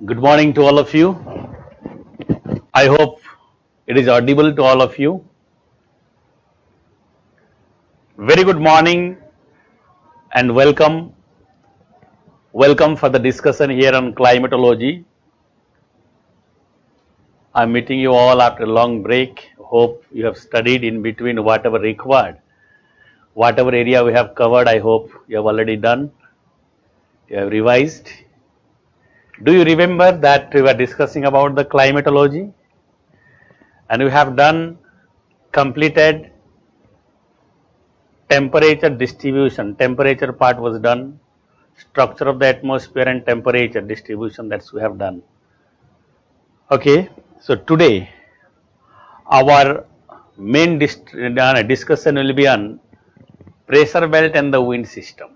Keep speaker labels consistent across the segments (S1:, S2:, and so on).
S1: Good morning to all of you. I hope it is audible to all of you. Very good morning and welcome. Welcome for the discussion here on climatology. I am meeting you all after a long break. Hope you have studied in between whatever required. Whatever area we have covered, I hope you have already done. You have revised. Do you remember that we were discussing about the climatology? And we have completed temperature distribution. Temperature part was done. Structure of the atmosphere and temperature distribution, that's we have done. Okay, so today our main discussion will be on pressure belt and the wind system.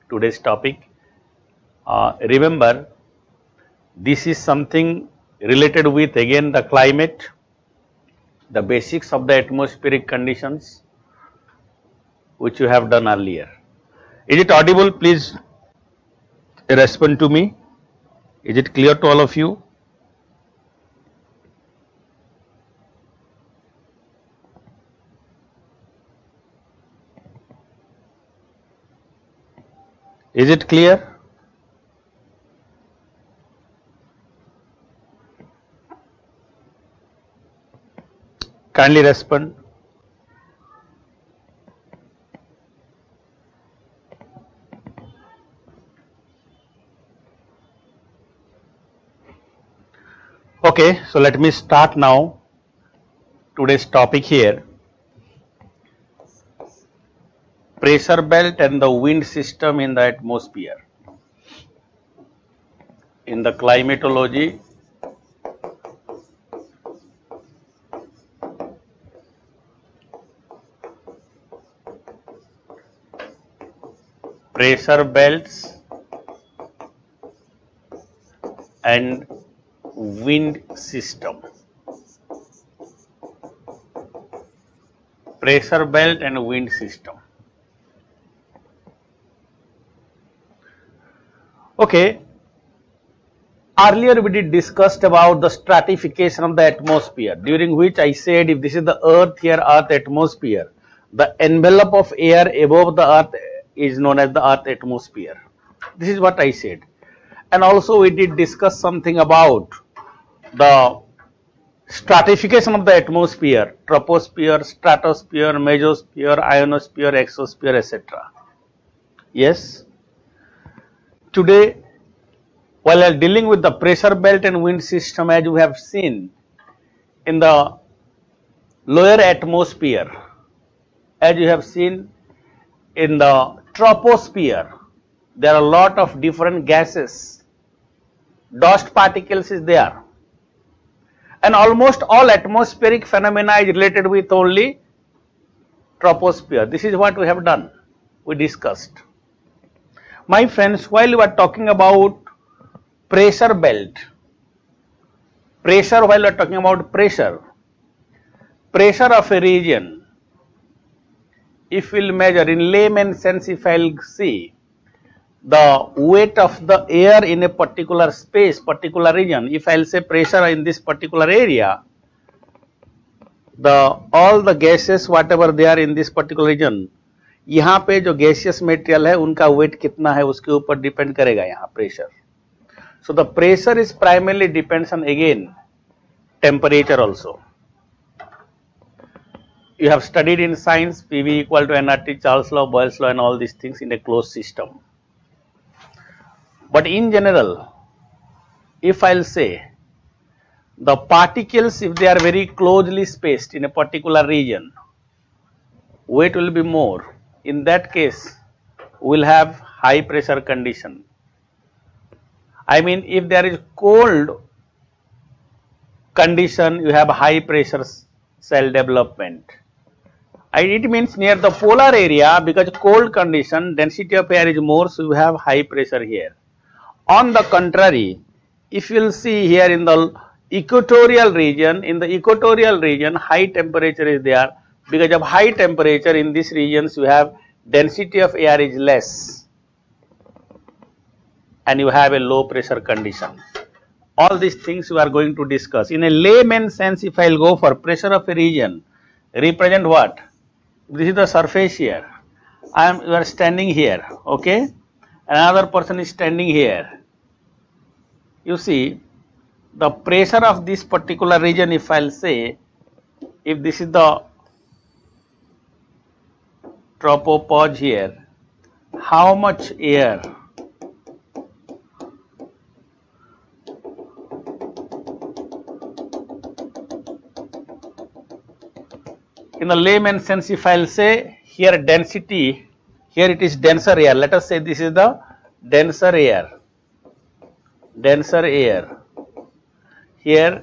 S1: Today's topic. Remember, this is something related with again the climate, the basics of the atmospheric conditions which you have done earlier. Is it audible? Please respond to me. Is it clear to all of you? Is it clear? Kindly respond. Okay, so let me start now today's topic here. Pressure belt and the wind system in the atmosphere. In the climatology, pressure belts and wind system. Pressure belt and wind system. Okay, earlier we did discussed about the stratification of the atmosphere, during which I said if this is the earth here, earth atmosphere, the envelope of air above the earth is known as the earth atmosphere. This is what I said. And also we did discuss something about the stratification of the atmosphere, troposphere, stratosphere, mesosphere, ionosphere, exosphere, etc. Yes. Today, while dealing with the pressure belt and wind system, as you have seen in the lower atmosphere, as you have seen in the troposphere, there are a lot of different gases, dust particles is there, and almost all atmospheric phenomena is related with only troposphere. This is what we have done, we discussed. My friends, while we are talking about pressure belt, while we are talking about pressure of a region, if we will measure in layman sense, if I will see the weight of the air in a particular space, particular region, if I will say pressure in this particular area, all the gases whatever they are in this particular region, यहाँ पे जो gaseous material है उनका weight कितना है उसके ऊपर depend करेगा यहाँ pressure. So the pressure is primarily depends on again temperature also. You have studied in science PV equal to nRT, Charles law, Boyle's law and all these things in a closed system. But in general, if I will say the particles, if they are very closely spaced in a particular region, weight will be more. In that case, we will have high pressure condition. I mean, if there is cold condition, you have high pressure cell development. It means near the polar area, because cold condition, density of air is more, so you have high pressure here. On the contrary, if you will see here in the equatorial region, high temperature is there. Because of high temperature in these regions, you have density of air is less and you have a low pressure condition. all these things we are going to discuss. In a layman sense, if I will go for pressure of a region, represent what? This is the surface here. You are standing here, okay? Another person is standing here. You see, the pressure of this particular region, if I will say, if this is the tropopause here, how much air in the layman sense, if I will say here density, here it is denser air. Let us say this is the denser air. Here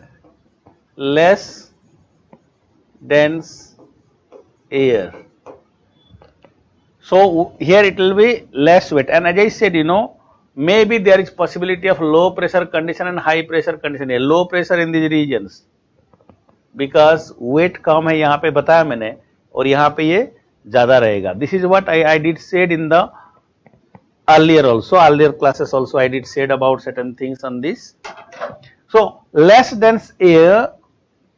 S1: less dense air. So here it will be less weight, and as I said, you know, maybe there is possibility of low pressure condition and high pressure condition. A low pressure in these regions because weight कम है यहाँ पे बताया मैंने और यहाँ पे ये ज़्यादा रहेगा. This is what I did said in the earlier classes also I did said about certain things on this. So less dense air,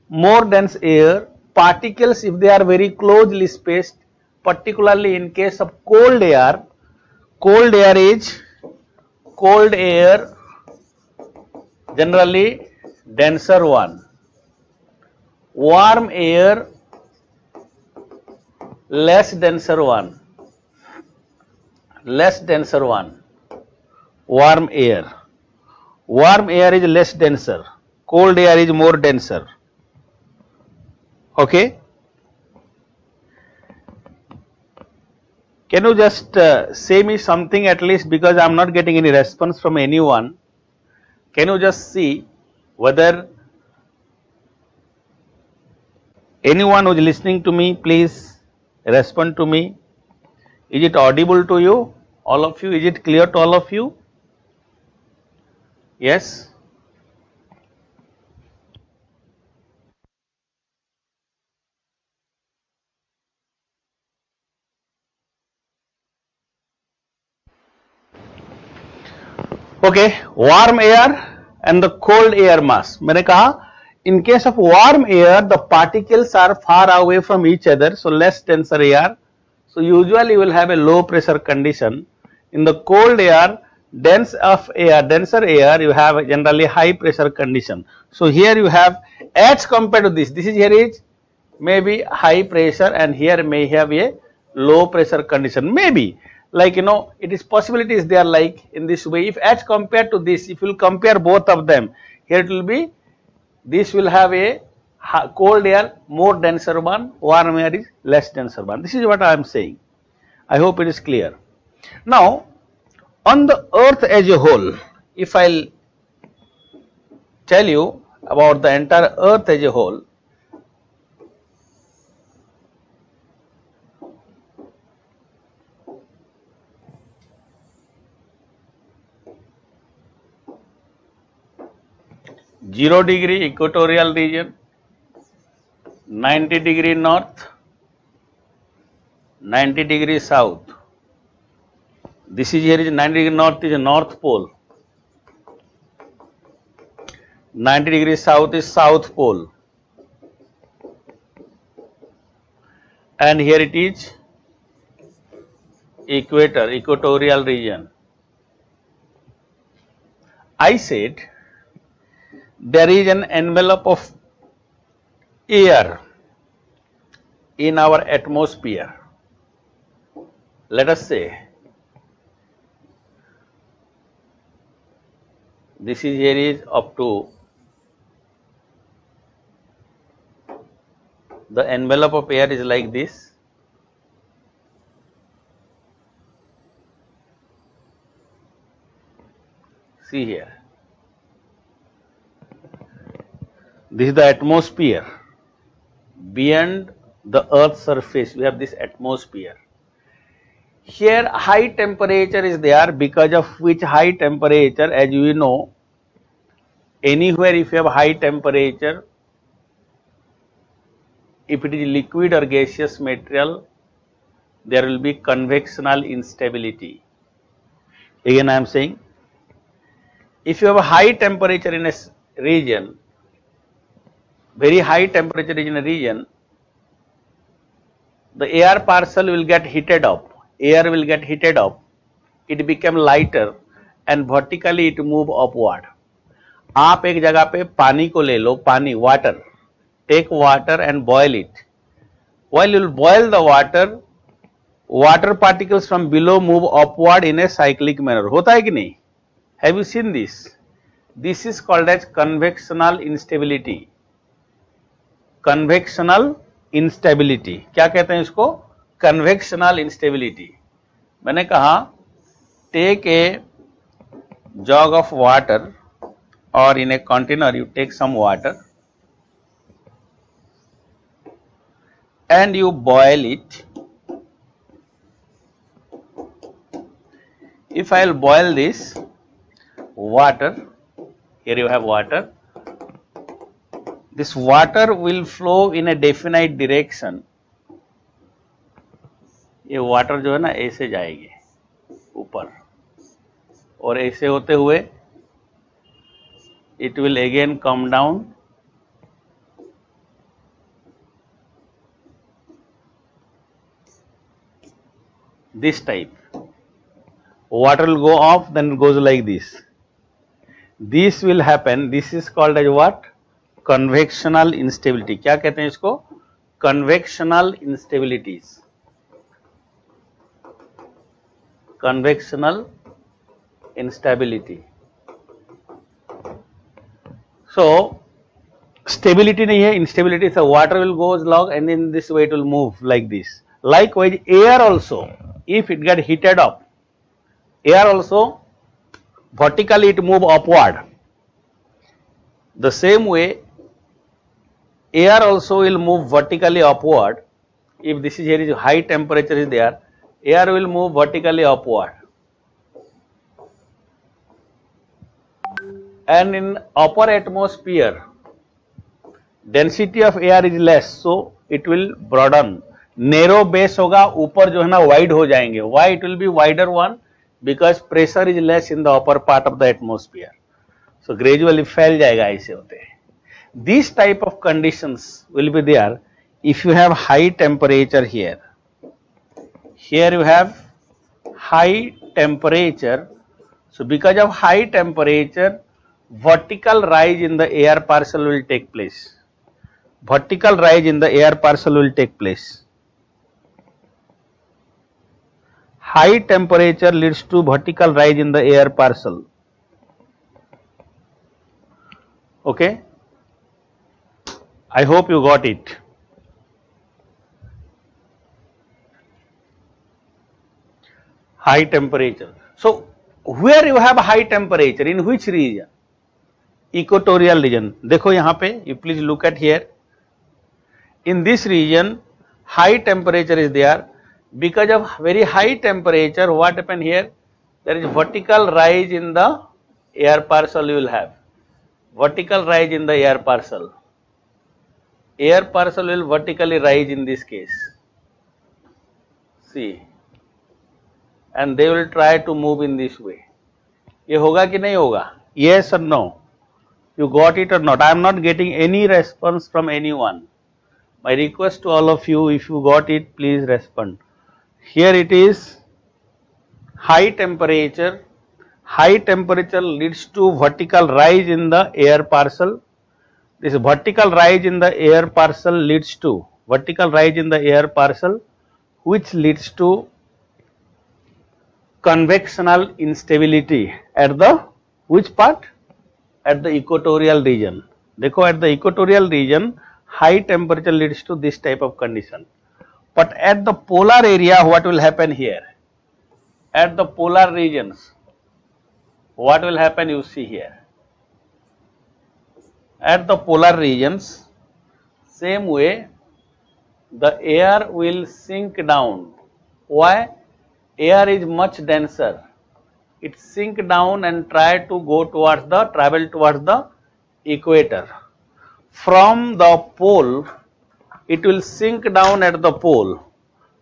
S1: more dense air, particles if they are very closely spaced, particularly in case of cold air generally denser one, warm air less denser one, warm air is less denser, cold air is more denser, okay. Can you just say me something at least, because I am not getting any response from anyone. Can you just see whether anyone who is listening to me, please respond to me. Is it audible to you, all of you? Is it clear to all of you? Yes? Okay, warm air and the cold air mass. मैंने कहा in case of warm air the particles are far away from each other, so less denser air. So usually you will have a low pressure condition. In the cold air, denser air, you have generally high pressure condition. So here you have, as compared to this is here is maybe high pressure and here may have a low pressure condition. Maybe, like, you know, it is possibilities they are like in this way. If as compared to this, if you will compare both of them, here it will be, this will have a cold air more denser one, warm air is less denser one. This is what I am saying. I hope it is clear. Now, on the earth as a whole, if I will tell you about the entire earth as a whole, (0° equatorial region, 90° north, 90° south. This is here is 90° north is a north pole, 90° south is south pole, and here it is equatorial region. I said there is an envelope of air in our atmosphere. Let us say this is here is up to the envelope of air is like this. See here. This is the atmosphere. Beyond the earth's surface, we have this atmosphere. Here high temperature is there, because of which high temperature, as you know, anywhere if you have high temperature, if it is liquid or gaseous material, there will be convectional instability. Again I am saying, if you have a high temperature in a region, very high temperature in a region, the air parcel will get heated up, air will get heated up, it become lighter and vertically it move upward. आप एक जगह पे पानी को ले लो, पानी, water, take water and boil it. While you boil the water, water particles from below move upward in a cyclic manner. होता है कि नहीं? Have you seen this? This is called as convectional instability. Convectional instability. क्या कहते हैं इसको? Convectional instability. मैंने कहा take a jug of water or in a container you take some water and you boil it. If I will boil this water, here you have water, this water will flow in a definite direction. ये water जो है ना ऐसे जाएगी ऊपर और ऐसे होते हुए it will again come down this type. Water will go off, then it goes like this. This will happen. This is called as what? Convectional instability. क्या कहते हैं इसको? Convectional instabilities. Convectional instability. So stability नहीं है, instability. So water will go along and in this way it will move like this. Likewise, air also, if it get heated up, air also vertically it move upward. The same way, air also will move vertically upward. If this is here is high temperature is there, air will move vertically upward. And in upper atmosphere, density of air is less, so it will broaden. Narrow base होगा, ऊपर जो है ना wide हो जाएंगे. Why it will be wider one? Because pressure is less in the upper part of the atmosphere. So gradually फैल जाएगा ऐसे होते हैं. These type of conditions will be there if you have high temperature here. Here you have high temperature. So because of high temperature, vertical rise in the air parcel will take place. Vertical rise in the air parcel will take place. High temperature leads to vertical rise in the air parcel. Okay? I hope you got it. High temperature. So, where you have high temperature, in which region? Equatorial region. देखो यहाँ पे, you please look at here. In this region, high temperature is there. Because of very high temperature, what happened here? There is vertical rise in the air parcel you will have. Vertical rise in the air parcel. Air parcel will vertically rise in this case. See. And they will try to move in this way. ये होगा कि नहीं होगा? Yes or no? You got it or not? I am not getting any response from anyone. My request to all of you, if you got it, please respond. Here it is, high temperature. High temperature leads to vertical rise in the air parcel. This vertical rise in the air parcel leads to vertical rise in the air parcel, which leads to convectional instability at the which part? At the equatorial region. देखो at the equatorial region, high temperature leads to this type of condition. But at the polar area, what will happen here? At the polar regions, what will happen? You see here. At the polar regions, same way, the air will sink down. Why? Air is much denser. It sink down and try to go towards the, travel towards the equator. From the pole, it will sink down at the pole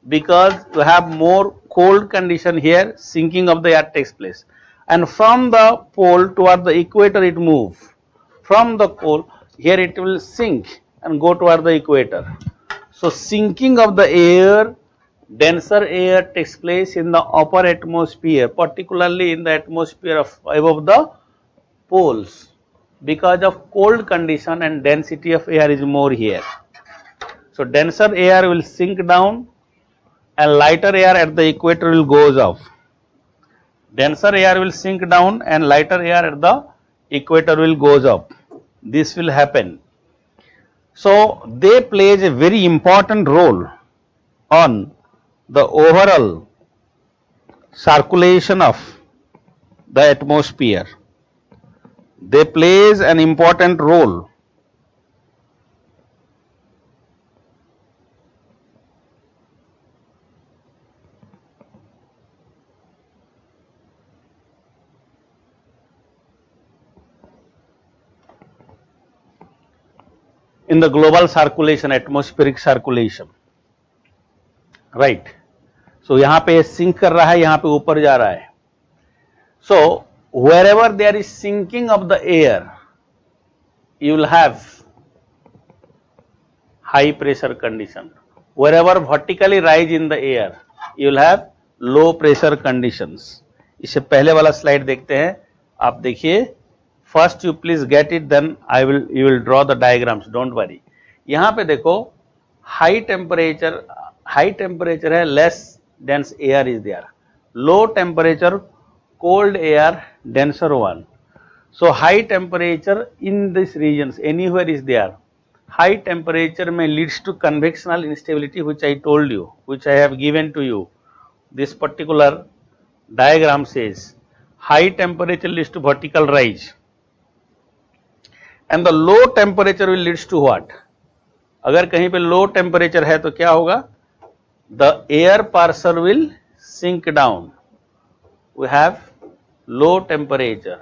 S1: because to have more cold condition here, sinking of the air takes place. and from the pole toward the equator it move. From the pole, here it will sink and go toward the equator. So sinking of the air, denser air takes place in the upper atmosphere, particularly in the atmosphere of above the poles, because of cold condition and density of air is more here. So denser air will sink down and lighter air at the equator will goes up. Denser air will sink down and lighter air at the equator will goes up. This will happen. So they plays a very important role on the overall circulation of the atmosphere. They plays an important role. In the global circulation, atmospheric circulation, right? So यहाँ पे sink कर रहा है, यहाँ पे ऊपर जा रहा है. So wherever there is sinking of the air, you will have high pressure condition. Wherever vertically rise in the air, you will have low pressure conditions. इससे पहले वाला स्लाइड देखते हैं. आप देखिए, first you please get it, then you will draw the diagrams, don't worry. यहाँ पे देखो, हाई टेम्परेचर है, less dense air is there. Low temperature, cold air, denser one. So high temperature in this regions anywhere is there. High temperature में leads to convectional instability, which I told you, which I have given to you. This particular diagram says high temperature leads to vertical rise and the low temperature will leads to what? अगर कहीं पे low temperature है तो क्या होगा? The air parcel will sink down. We have low temperature.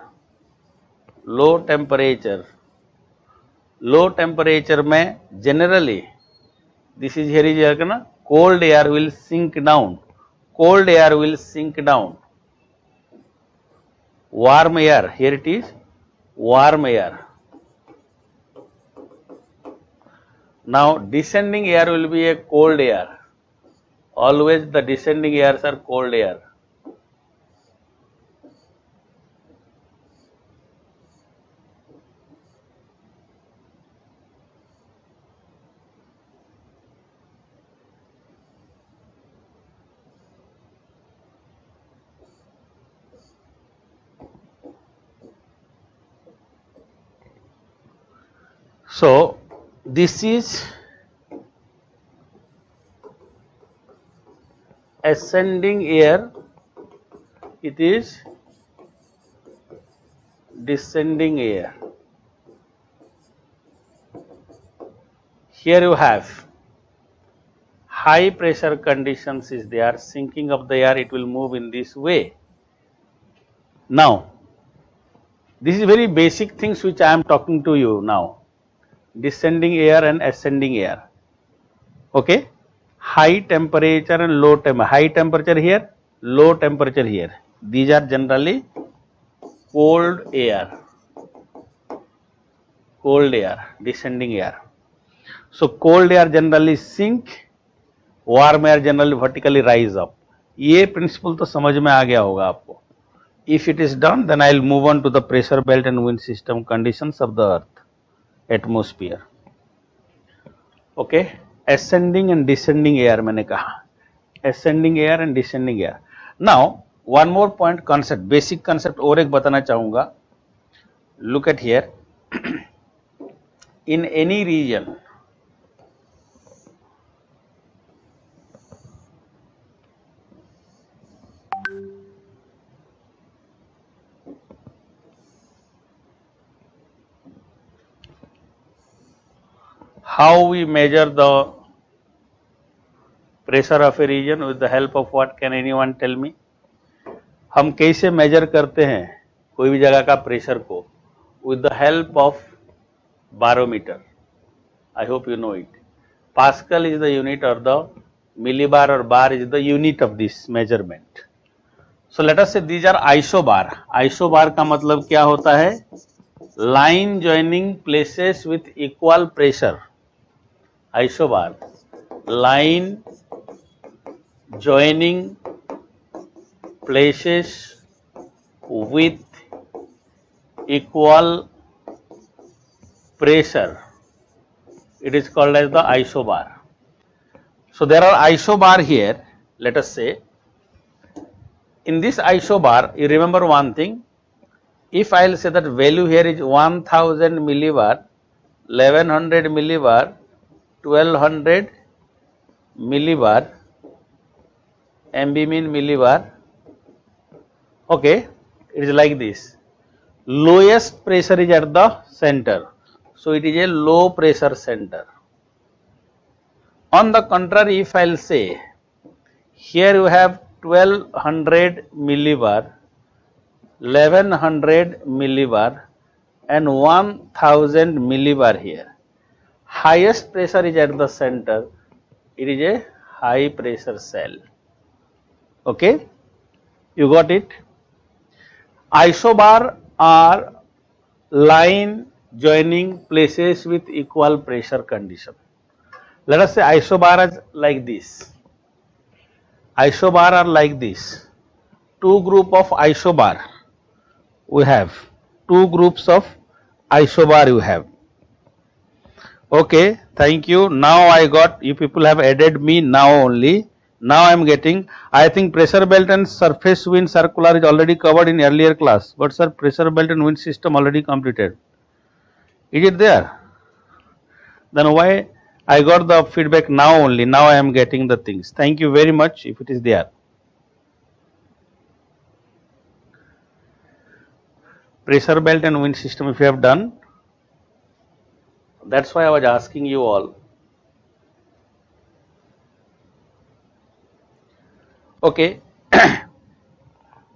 S1: Low temperature में generally this is here is ना, cold air will sink down. Cold air will sink down. Warm air, here it is, warm air. Now descending air will be a cold air. Always the descending airs are cold air. So this is ascending air, it is descending air. Here you have high pressure conditions is there, sinking of the air, it will move in this way. Now this is very basic things which I am talking to you now. Descending air and ascending air. Okay, high temperature and low temperature. High temperature here, low temperature here. These are generally cold air. Cold air, descending air. So cold air generally sink, warm air generally vertically rise up. ये principle तो समझ में आ गया होगा आपको. If it is done, then I will move on to the pressure belt and wind system conditions of the earth. Atmosphere. Okay, ascending and descending air मैंने कहा, ascending air and descending air. Now one more point, concept, basic concept और एक बताना चाहूँगा. Look at here. In any region, how we measure the pressure of a region, with the help of what? Can anyone tell me? हम कैसे measure करते हैं कोई भी जगह का pressure को? With the help of barometer. I hope you know it. Pascal is the unit, or the millibar or bar is the unit of this measurement. So let us say these are isobar. Isobar का मतलब क्या होता है? Line joining places with equal pressure. Isobar, line joining places with equal pressure. It is called as the isobar. So there are isobar here. Let us say in this isobar, you remember one thing. If I will say that value here is 1000 millibar, 1100 millibar, 1200 millibar, MB mean millibar. Okay, it is like this. Lowest pressure is at the center. So it is a low pressure center. On the contrary, if I will say here you have 1200 millibar, 1100 millibar and 1000 millibar here. Highest pressure is at the center. It is a high pressure cell. Okay, you got it? Isobar are line joining places with equal pressure condition. Let us say isobar is like this. Isobar are like this. Two group of isobar. We have two groups of isobar you have. Okay, thank you. Now I got, you people have added me now only. Now I am getting, I think pressure belt and surface wind circular is already covered in earlier class. But sir, pressure belt and wind system already completed. Is it there? Then why I got the feedback now only? Now I am getting the things. Thank you very much if it is there. Pressure belt and wind system if you have done. That's why I was asking you all. Okay.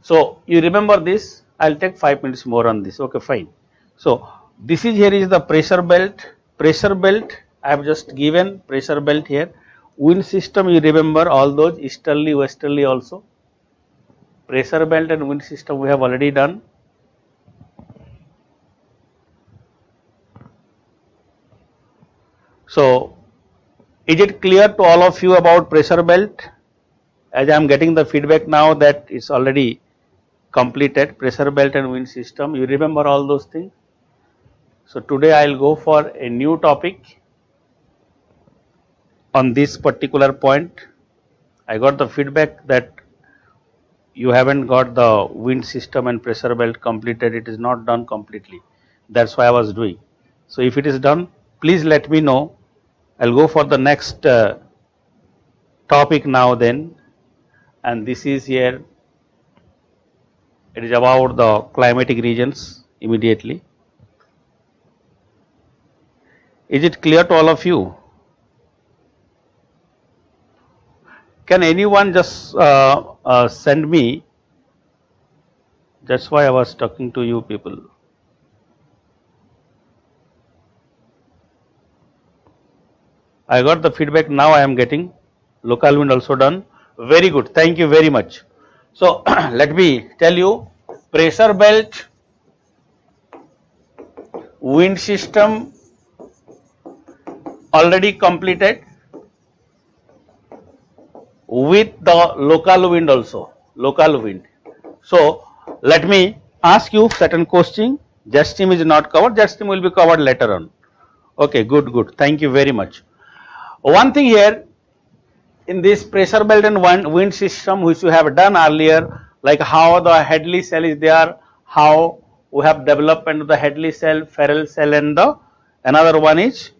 S1: So you remember this. I'll take 5 minutes more on this. Okay, fine. So this is, here is the pressure belt. Pressure belt I have just given, pressure belt here. Wind system, you remember all those easterly, westerly also. Pressure belt and wind system we have already done. So is it clear to all of you about pressure belt? As I am getting the feedback now that it's already completed, pressure belt and wind system. You remember all those things? So today I will go for a new topic on this particular point. I got the feedback that you haven't got the wind system and pressure belt completed. It is not done completely. That's why I was doing. So if it is done, please let me know. I'll go for the next topic now then. And this is here. It is about the climatic regions immediately. Is it clear to all of you? Can anyone just send me? That's why I was talking to you people. I got the feedback now I am getting. Local wind also done. Very good. Thank you very much. So let me tell you, pressure belt, wind system already completed with the local wind also, local wind. So let me ask you certain question. Jet stream is not covered, jet stream will be covered later on. Okay, good, good. Thank you very much. One thing here, in this pressure belt and wind system which we have done earlier, like how the Hadley cell is there, how we have development of the Hadley cell, Ferrel cell, and the another one is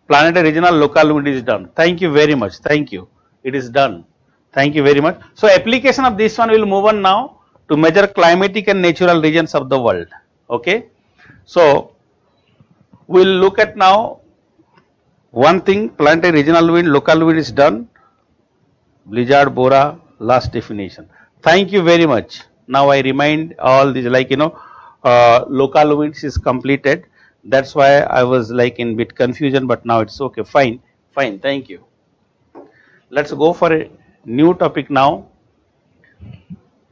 S1: planetary regional local wind is done. Thank you very much. Thank you. It is done. Thank you very much. So application of this one will move on now to measure climatic and natural regions of the world. Okay. So we will look at now one thing, planetary regional wind, local wind is done. Blizzard, Bora, last definition. Thank you very much. Now I remind all these, like, local winds is completed. That's why I was like in bit confusion, but now it's okay. Fine, fine. Thank you. Let's go for a new topic now.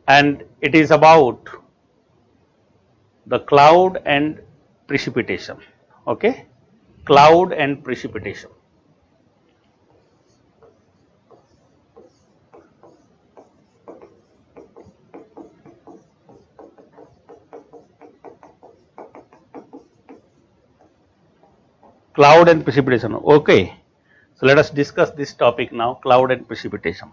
S1: and it is about the cloud and precipitation. Okay, cloud and precipitation. Cloud and precipitation. Okay, so let us discuss this topic now, cloud and precipitation.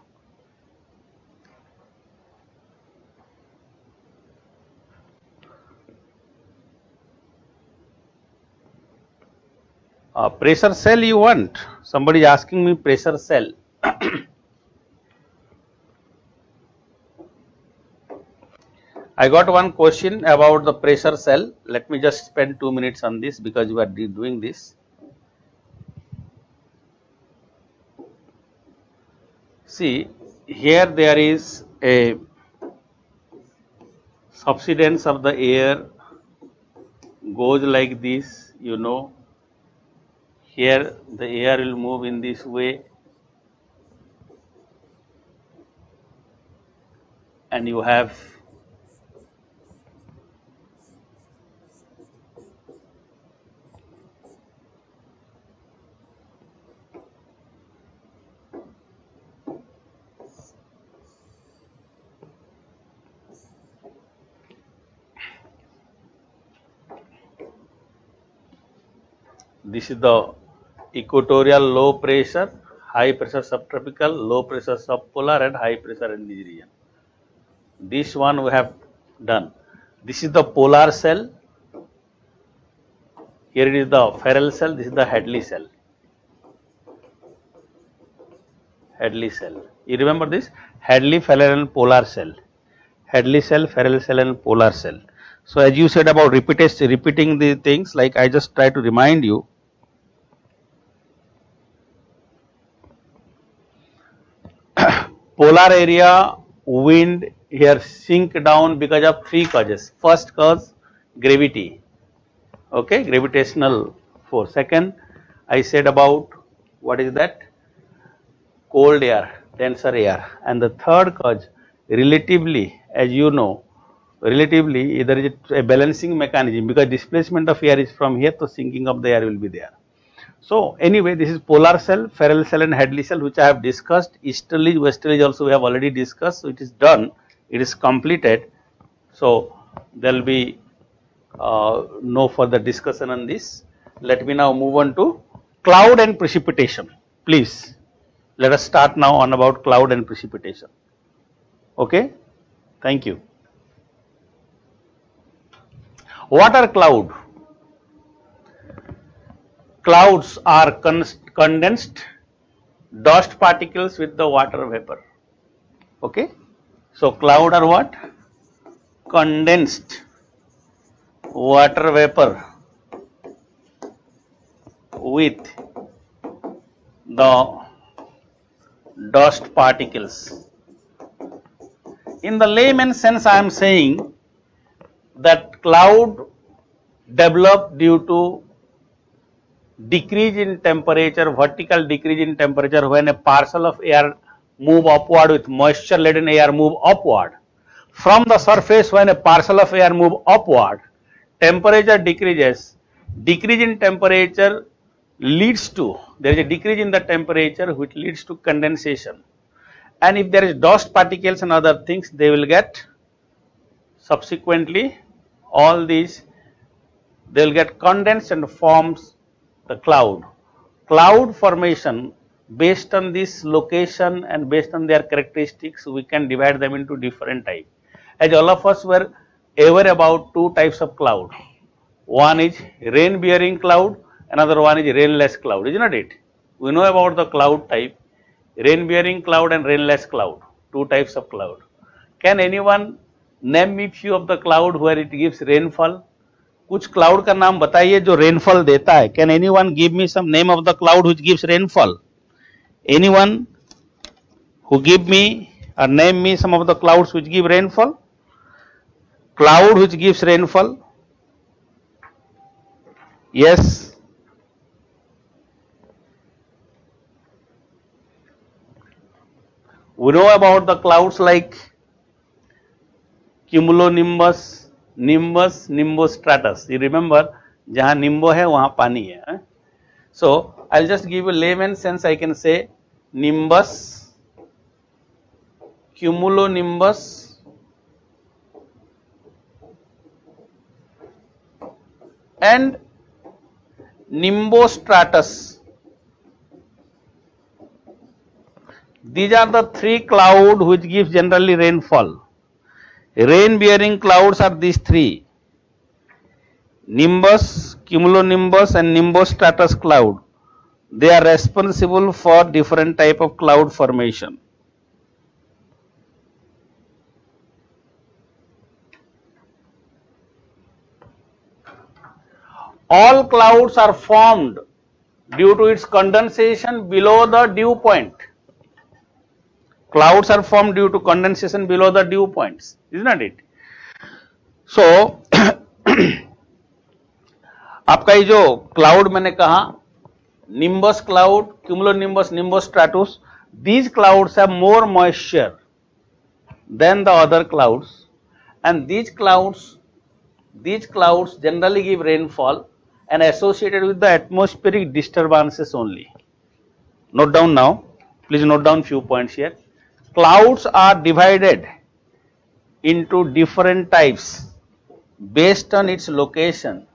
S1: Pressure cell you want? Somebody is asking me pressure cell. I got one question about the pressure cell. Let me just spend 2 minutes on this because you are doing this. See, here there is a subsidence of the air goes like this, you know. Here the air will move in this way, and you have this is the equatorial low pressure, high pressure subtropical, low pressure subpolar, and high pressure in this region. This one we have done. This is the polar cell. Here it is the Ferrel cell. This is the Hadley cell. Hadley cell. You remember this? Hadley, Ferrel, and polar cell. Hadley cell, Ferrel cell, and polar cell. So as you said about repeating the things, like I just try to remind you. Polar area wind here sink down because of 3 causes. First cause, gravity, okay, gravitational force. Second, I said about what is that? Cold air, denser air. And the third cause, relatively, as you know, relatively there is a balancing mechanism because displacement of air is from here, so sinking of the air will be there. So anyway, this is polar cell, Ferrel cell, and Hadley cell, which I have discussed. Easterly, westerly also we have already discussed. So it is done, it is completed. So there will be no further discussion on this. Let me now move on to cloud and precipitation. Please, let us start now on about cloud and precipitation. Okay, thank you. What are cloud? Clouds are condensed dust particles with the water vapor. Okay, so cloud are what? Condensed water vapor with the dust particles. In the layman sense, I am saying that cloud develop due to decrease in temperature, vertical decrease in temperature when a parcel of air move upward with moisture laden air move upward. From the surface, when a parcel of air move upward, temperature decreases. Decrease in temperature leads to, there is a decrease in the temperature which leads to condensation. And if there is dust particles and other things, they will get subsequently all these, they will get condensed and forms the cloud. Cloud formation based on this location and based on their characteristics, we can divide them into different types. As all of us were aware about 2 types of cloud. One is rain bearing cloud, another one is rainless cloud, is not it? We know about the cloud type, rain bearing cloud and rainless cloud, 2 types of cloud. Can anyone name me few of the cloud where it gives rainfall? कुछ cloud का नाम बताइए जो rainfall देता है. Can anyone give me some name of the cloud which gives rainfall? Anyone who give me or name me some of the clouds which give rainfall? Cloud which gives rainfall? Yes. We know about the clouds like cumulonimbus, nimbus, nimbostratus. You remember, जहाँ nimbo है वहाँ पानी है. So I'll just give a layman sense. I can say nimbus, cumulonimbus, and nimbostratus. These are the three clouds which gives generally rainfall. Rain bearing clouds are these three: nimbus, cumulonimbus and nimbostratus cloud. They are responsible for different type of cloud formation. All clouds are formed due to its condensation below the dew point. Clouds are formed due to condensation below the dew points, isn't it? So आपका ये जो cloud मैंने कहा, nimbus cloud, cumulonimbus, nimbostratus, these clouds have more moisture than the other clouds, and these clouds generally give rainfall and associated with the atmospheric disturbances only. Note down now, please note down few points here. Clouds are divided into different types based on its location.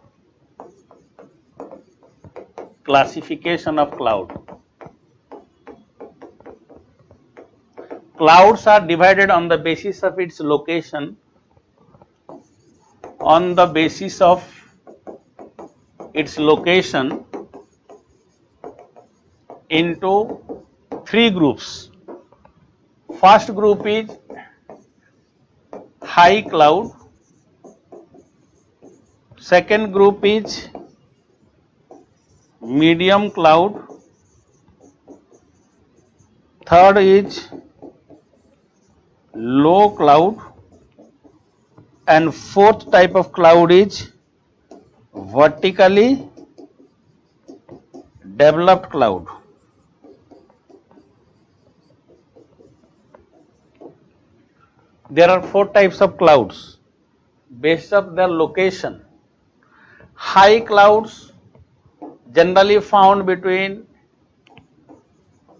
S1: Classification of cloud. Clouds are divided on the basis of its location, into three groups. First group is high cloud, second group is medium cloud, third is low cloud, and fourth type of cloud is vertically developed cloud. There are four types of clouds based on their location. High clouds generally found between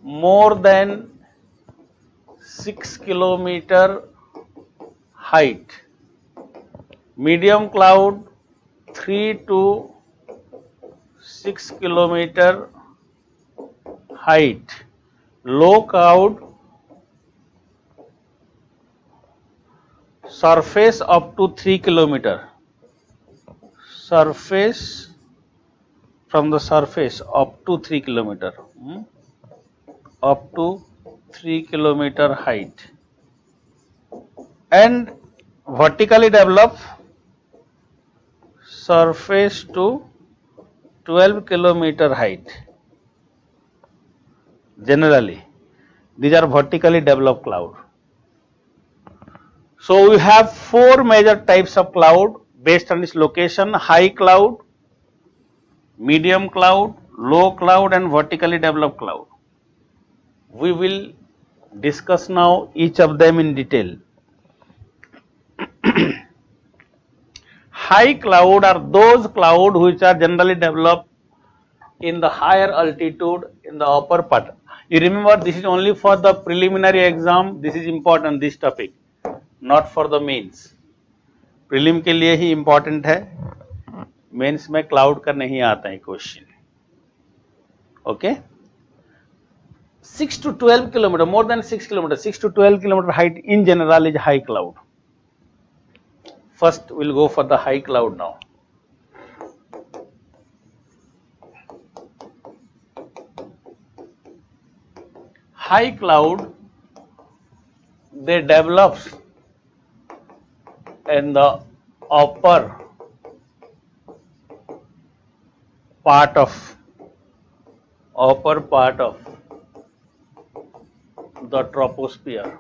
S1: more than 6 kilometer height. Medium cloud 3 to 6 kilometer height. Low cloud surface up to 3 kilometer. Surface from the surface up to 3 kilometer. Up to 3 kilometer height. And vertically developed surface to 12 kilometer height. Generally, these are vertically developed cloud. So we have four major types of cloud based on its location: high cloud, medium cloud, low cloud, and vertically developed cloud. We will discuss now each of them in detail. High cloud are those clouds which are generally developed in the higher altitude in the upper part. You remember, this is only for the preliminary exam. This is important, this topic, not for the mains. Prelim के लिए ही important है, mains में cloud का नहीं आता है question. Okay? 6 to 12 kilometer, more than 6 kilometer, 6 to 12 kilometer height in general is high cloud. First, we'll go for the high cloud now. High cloud, they develop in the upper part of the troposphere.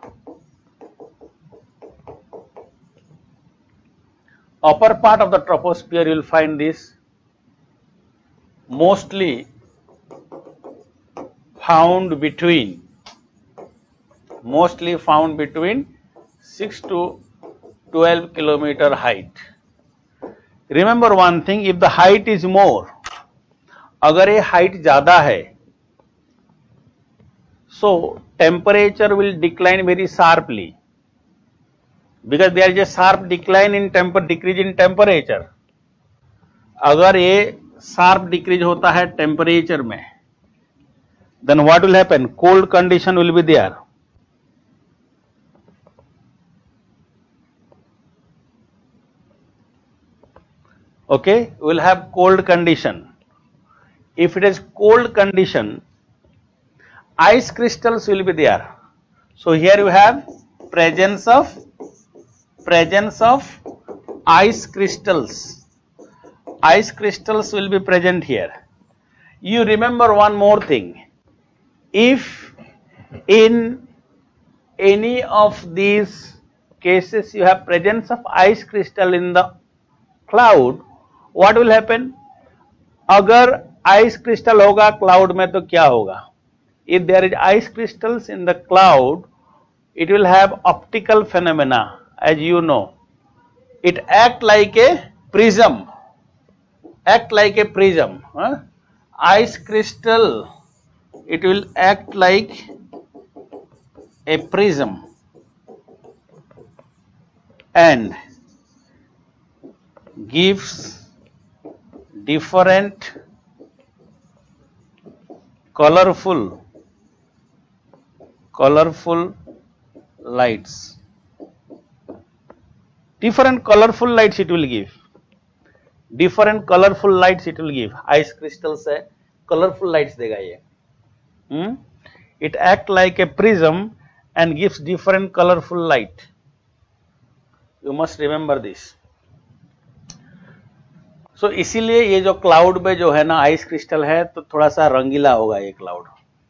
S1: Upper part of the troposphere, you will find this mostly found between 6 to 12 kilometer height. Remember one thing, if the height is more, अगर ये height ज़्यादा है, so temperature will decline very sharply because there is a sharp decline in decrease in temperature. अगर ये sharp decrease होता है temperature में, then what will happen? Cold condition will be there. Okay, we will have cold condition. If it is cold condition, ice crystals will be there. So here you have presence of ice crystals. Ice crystals will be present here. You remember one more thing. If in any of these cases you have presence of ice crystal in the cloud, what will happen? अगर ice crystal होगा cloud में तो क्या होगा? If there is ice crystals in the cloud, it will have optical phenomena, as you know. It act like a prism. Ice crystal, it will act like a prism and gives different colorful lights. Different colorful lights it will give. Ice crystal से colorful lights देगा ये. It act like a prism and gives different colorful light. You must remember this. So इसीलिए ये जो cloud में जो है ना ice crystal है तो थोड़ा सा रंगीला होगा ये cloud.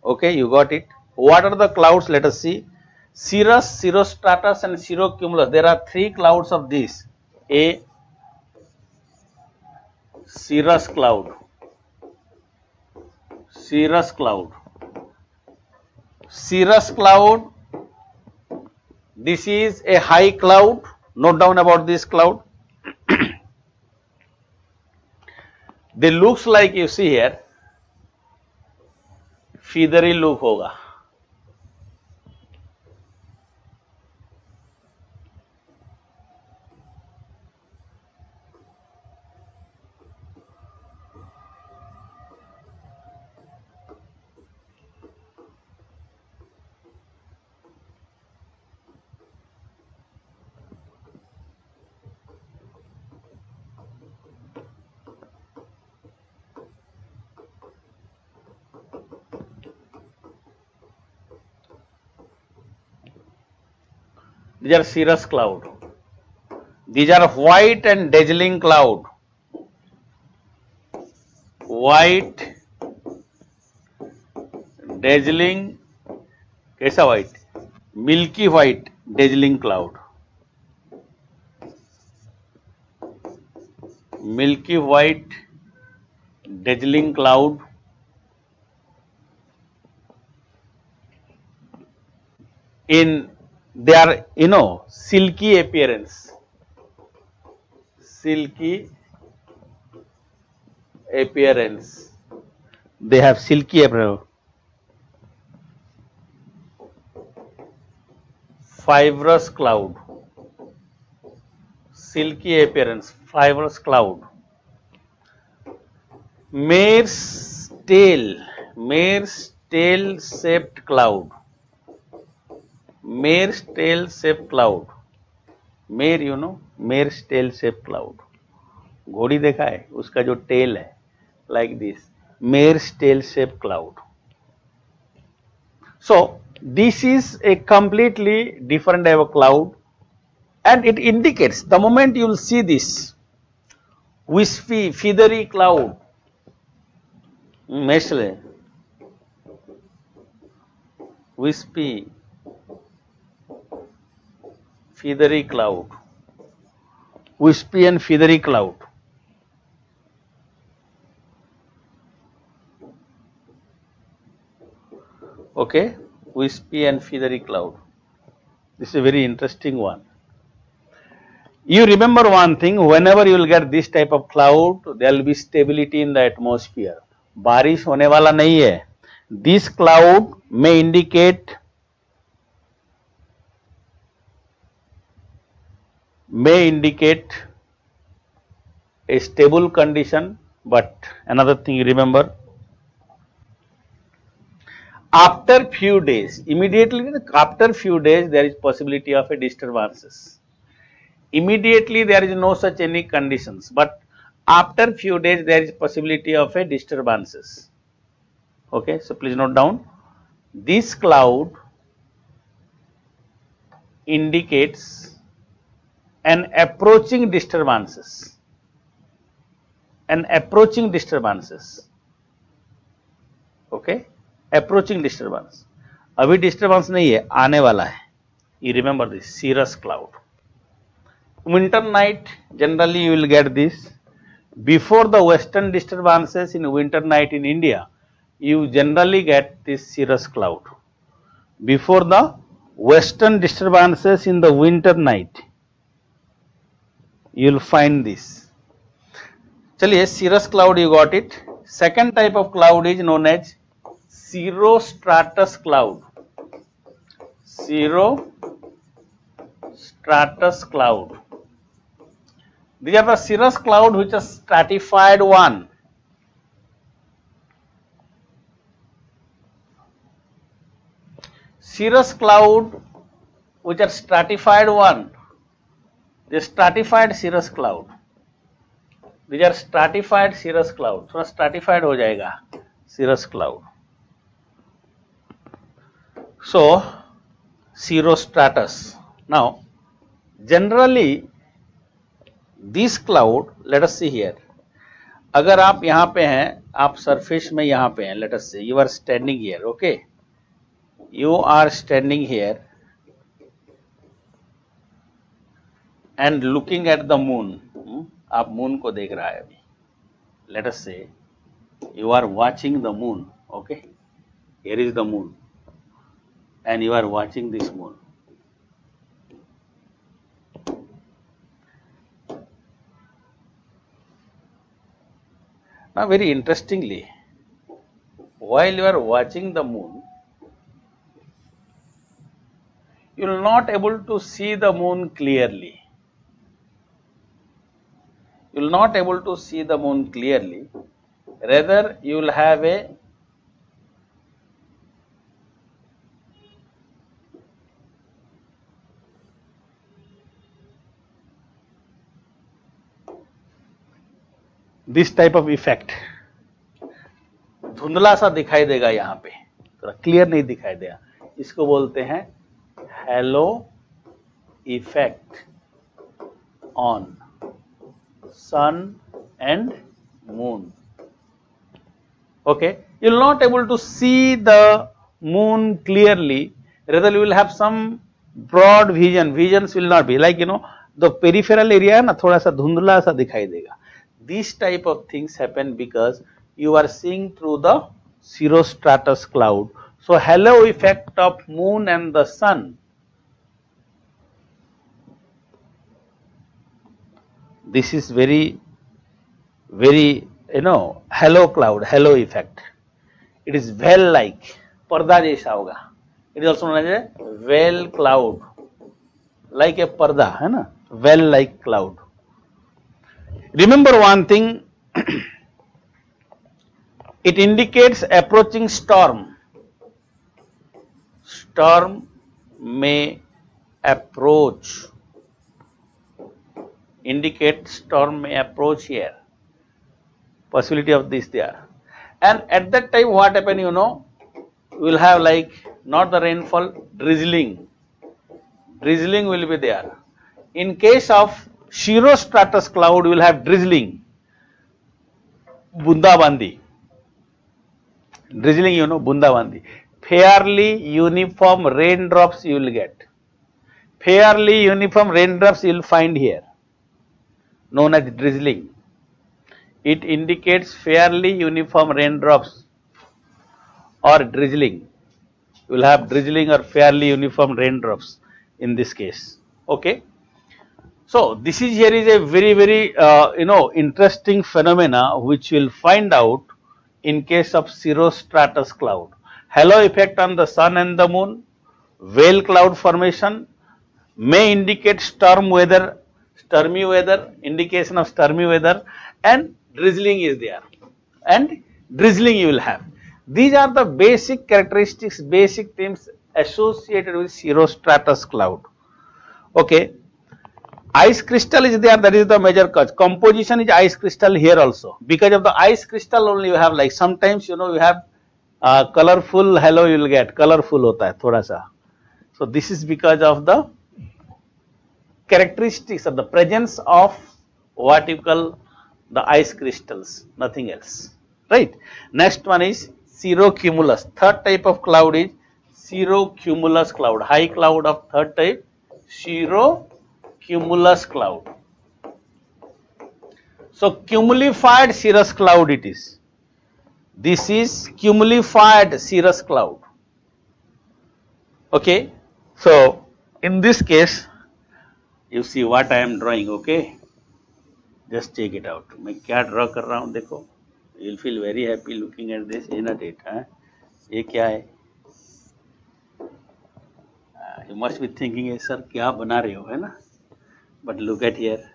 S1: Okay, you got it. What are the clouds? Let us see. Cirrus, cirrostratus and cirrocumulus. There are three clouds of this. A cirrus cloud. Cirrus cloud. This is a high cloud. Note down about this cloud. They looks like, you see here, feathery look होगा. These are cirrus cloud. These are white and dazzling cloud. White, dazzling, कैसा white? Milky white, dazzling cloud. Milky white, dazzling cloud. In their, silky appearance. They have silky appearance. Fibrous cloud. Silky appearance. Fibrous cloud. Mare's tail shaped cloud. Mare's tail shaped cloud. Mare, mare's tail shaped cloud. घोड़ी देखा है, उसका जो tail है, like this. Mare's tail shaped cloud. So this is a completely different type of cloud, and it indicates the moment you will see this wispy, feathery cloud. Wispy, feathery cloud. Wispy and feathery cloud. Okay, wispy and feathery cloud. This is a very interesting one. You remember one thing, whenever you will get this type of cloud, there will be stability in the atmosphere. बारिश होने वाला नहीं है. This cloud may indicate a stable condition, but another thing you remember, after few days, immediately after few days there is possibility of a disturbances. Immediately there is no such any conditions, but after few days there is possibility of a disturbances. Okay, so please note down, this cloud indicates an approaching disturbances. Okay, approaching disturbance. अभी disturbance नहीं है, आने वाला है. You remember this cirrus cloud. Winter night, generally you will get this. Before the western disturbances in winter night in India, you generally get this cirrus cloud. Before the western disturbances in the winter night, you will find this. चलिए, cirrus cloud you got it. Second type of cloud is known as cirrostratus cloud. Cirrostratus cloud. These are the cirrus cloud which is stratified one. Cirrus cloud which are stratified one. The stratified cirrus cloud. These are stratified cirrus cloud. थोड़ा stratified हो जाएगा cirrus cloud. So cirrostratus. Now generally this cloud, let us see here. अगर आप यहाँ पे हैं, आप surface में यहाँ पे हैं, let us say you are standing here, okay? You are standing here and looking at the moon. आप moon को देख रहा है अभी. Let us say you are watching the moon, okay? Here is the moon, and you are watching this moon. Now, very interestingly, while you are watching the moon, you will not able to see the moon clearly. You will not able to see the moon clearly. Rather, you will have a this type of effect. धुंधला सा दिखाई देगा यहाँ पे, थोड़ा clear नहीं दिखाई देगा. इसको बोलते हैं halo effect on sun and moon. Okay, you will not able to see the moon clearly. Rather, you will have some broad vision. Visions will not be like, you know, the peripheral area है ना, थोड़ा सा धुंधला सा दिखाई देगा. These type of things happen because you are seeing through the cirrostratus cloud. So halo effect of moon and the sun. This is very, very, you know, halo cloud, halo effect. It is veil like, पर्दा जैसा होगा. It is also known as a veil cloud, like a पर्दा है ना, veil like cloud. Remember one thing, it indicates approaching storm. Storm may approach. Indicate storm may approach here. Possibility of this there. And at that time what happen, you know, we will have like not the rainfall, drizzling. Drizzling will be there. In case of cirrostratus cloud, you will have drizzling. Bundabandi. Drizzling, you know, bundabandi. Fairly uniform raindrops you will get. Fairly uniform raindrops you will find here, known as drizzling. It indicates fairly uniform raindrops or drizzling. You will have drizzling or fairly uniform raindrops in this case. Okay. So this is here is a very interesting phenomena which we'll find out in case of cirrostratus cloud. Halo effect on the sun and the moon, veil cloud formation may indicate stormy weather, indication of stormy weather, and drizzling is there, and drizzling you will have. These are the basic characteristics, basic themes associated with cirrostratus cloud. Okay. Ice crystal is there, that is the major cause. Composition is ice crystal here also. Because of the ice crystal only you have, like sometimes you have colorful halo, you will get colorful hota hai thoda sa. So this is because of the characteristics of the presence of what you call the ice crystals, nothing else, right. Next one is cirrocumulus. Third type of cloud is cirrocumulus cloud, high cloud of third type, cirrocumulus cloud. So cumulified cirrus cloud it is. This is cumulified cirrus cloud. Okay. So in this case, you see what I am drawing, okay. Just check it out. मैं क्या draw कर रहा हूँ देखो. You will feel very happy looking at this, isn't it? ये क्या है? You must be thinking, sir क्या बना रहे हो, है ना? But look at here.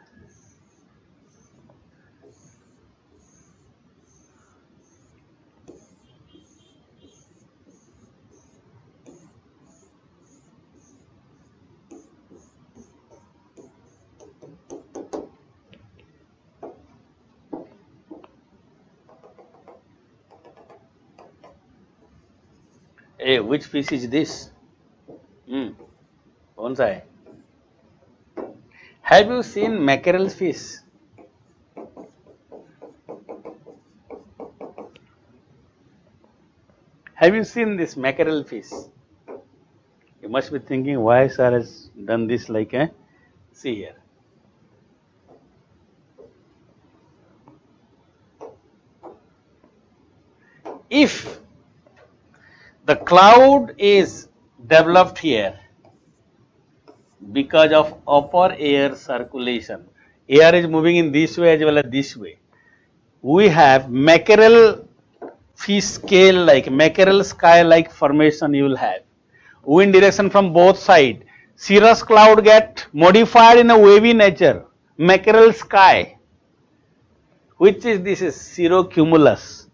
S1: Hey, which fish is this? कौन सा है? Have you seen mackerel fish? Have you seen this mackerel fish? You must be thinking why sir has done this like a, see here. If the cloud is developed here because of upper air circulation, air is moving in this way as well as this way, we have mackerel fish scale like mackerel sky like formation you will have. Wind direction from both sides. Cirrus cloud get modified in a wavy nature. Mackerel sky. Which is this is cirrocumulus.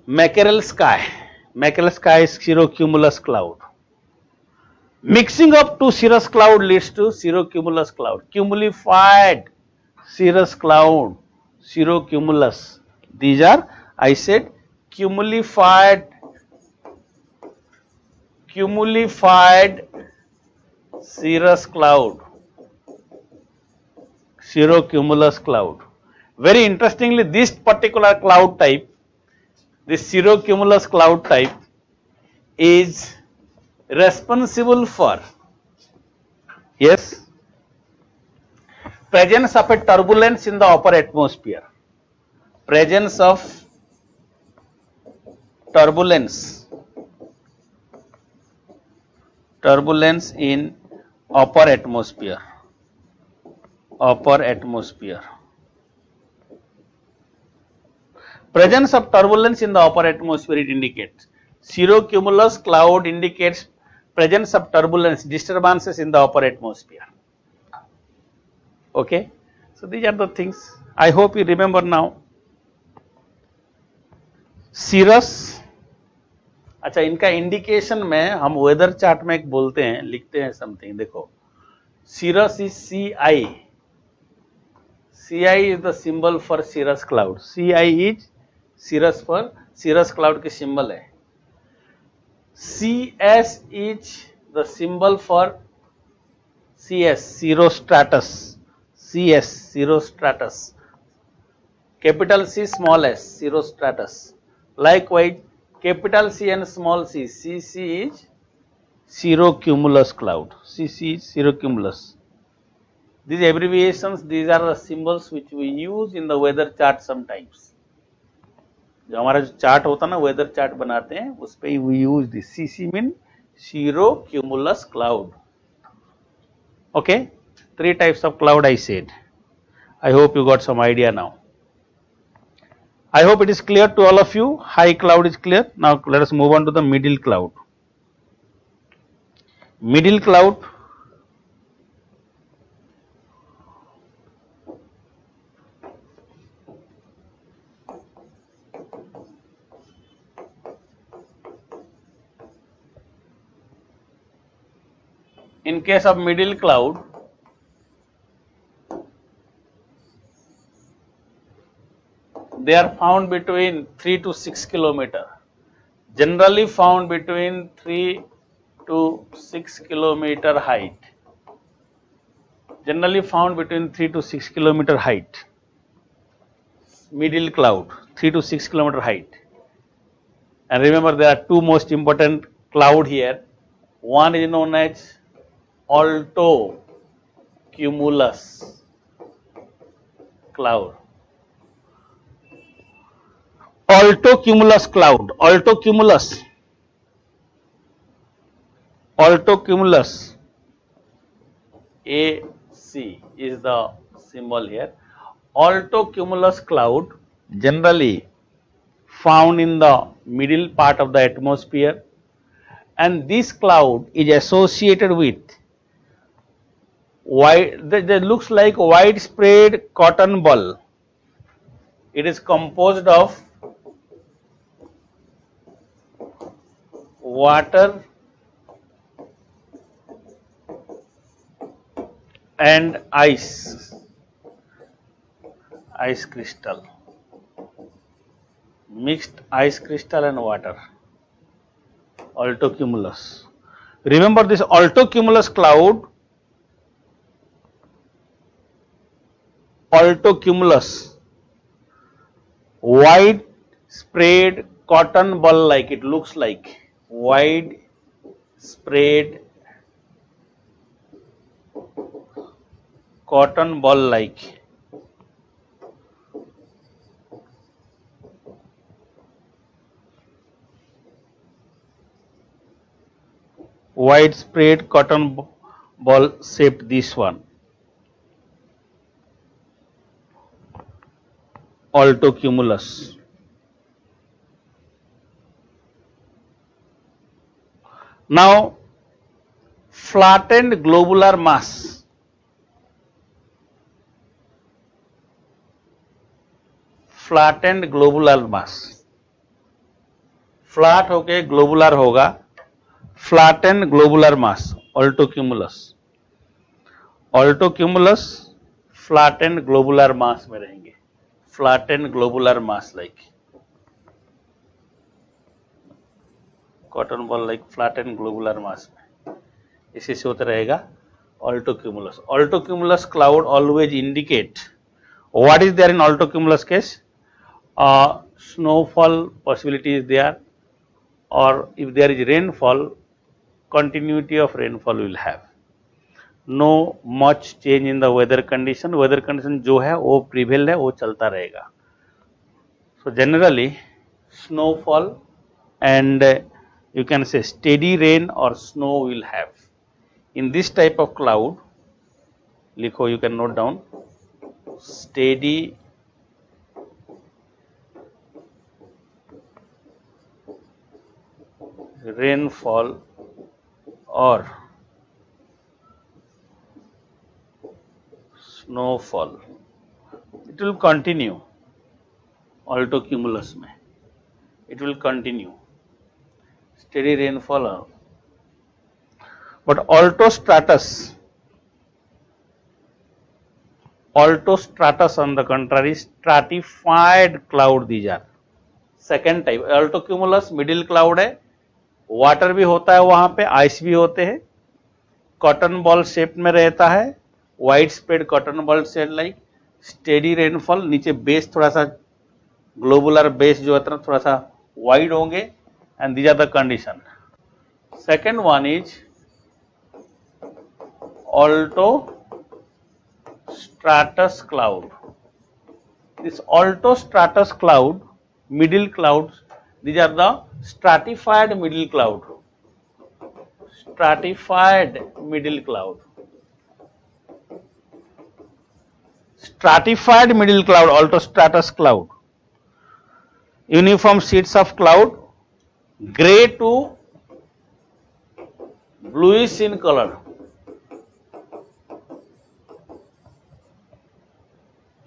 S1: Mackerel sky. Mackerel sky is cirrocumulus cloud. Mixing of two cirrus cloud leads to cirrocumulus cloud. Cumulified cirrus cloud. Cirrocumulus. These are, I said, cumulified cirrus cloud, cirrocumulus cloud. Very interestingly, this particular cloud type, this cirrocumulus cloud type, is responsible for, yes, presence of a turbulence in the upper atmosphere. Presence of turbulence in upper atmosphere. Presence of turbulence in the upper atmosphere it indicates. Cirrocumulus cloud indicates presence of turbulence, disturbances in the upper atmosphere. Okay, so these are the things. I hope you remember now. Cirrus, अच्छा इनका indication में हम weather chart में एक बोलते हैं, लिखते हैं समथिंग, देखो cirrus is CI. CI is the symbol for cirrus cloud. CI is cirrus for cirrus cloud के symbol है. CS is the symbol for CS, cirrostratus. CS, cirrostratus. Capital C, small s, cirrostratus. Likewise, capital C and small c, CC is cirrocumulus cloud. CC is cirrocumulus. These abbreviations, these are the symbols which we use in the weather chart sometimes. जो हमारा जो chart होता है ना, weather chart बनाते हैं, उस पे we use this. CC mean cirrocumulus cloud. Okay. Three types of cloud I said. I hope you got some idea now. I hope it is clear to all of you. High cloud is clear. Now let us move on to the middle cloud. Middle cloud, in case of middle cloud, they are found between 3 to 6 kilometer. Generally found between 3 to 6 kilometer height. Generally found between 3 to 6 kilometer height. Middle cloud, 3 to 6 kilometer height. And remember, there are two most important cloud here. One is known as alto cumulus cloud. Alto cumulus cloud. Alto cumulus AC is the symbol here. Alto cumulus cloud generally found in the middle part of the atmosphere, and this cloud is associated with that looks like widespread cotton ball. It is composed of water and ice crystal, mixed ice crystal and water, altocumulus. Remember, this altocumulus cloud, wide spread cotton ball like, it looks like wide spread cotton ball like. Widespread cotton ball shaped, this one, altocumulus. Now, flattened globular mass. Flattened globular mass. Flat होके globular होगा. Flattened globular mass, altocumulus. Altocumulus flattened globular mass में रहेंगे. Flattened globular mass like. Cotton ball like flattened globular mass में. इसी से होता रहेगा altocumulus. Altocumulus cloud always indicate what is there in altocumulus case. Snowfall possibility is there, or if there is rainfall, continuity of rainfall will have. No much change in the weather condition. Weather condition जो है वो prevail है, वो चलता रहेगा. So generally snowfall and you can say steady rain or snow will have. In this type of cloud, लिखो, you can note down, steady rainfall or snowfall. It will continue. Altocumulus में it will continue. Steady rainfall. But altostratus on the contrary, stratified cloud these are. Second type. Altocumulus middle cloud है, water भी होता है वहां पे, ice भी होते हैं, कॉटन बॉल शेप में रहता है, wide spread cotton ball shape like, steady rainfall, नीचे बेस थोड़ा सा ग्लोबुलर बेस जो है थोड़ा सा वाइड होंगे, and these are the condition. Second one is altostratus cloud. This altostratus cloud, middle clouds, these are the stratified middle cloud. Stratified middle cloud. Stratified middle cloud, altostratus cloud. Uniform sheets of cloud, gray to bluish in color.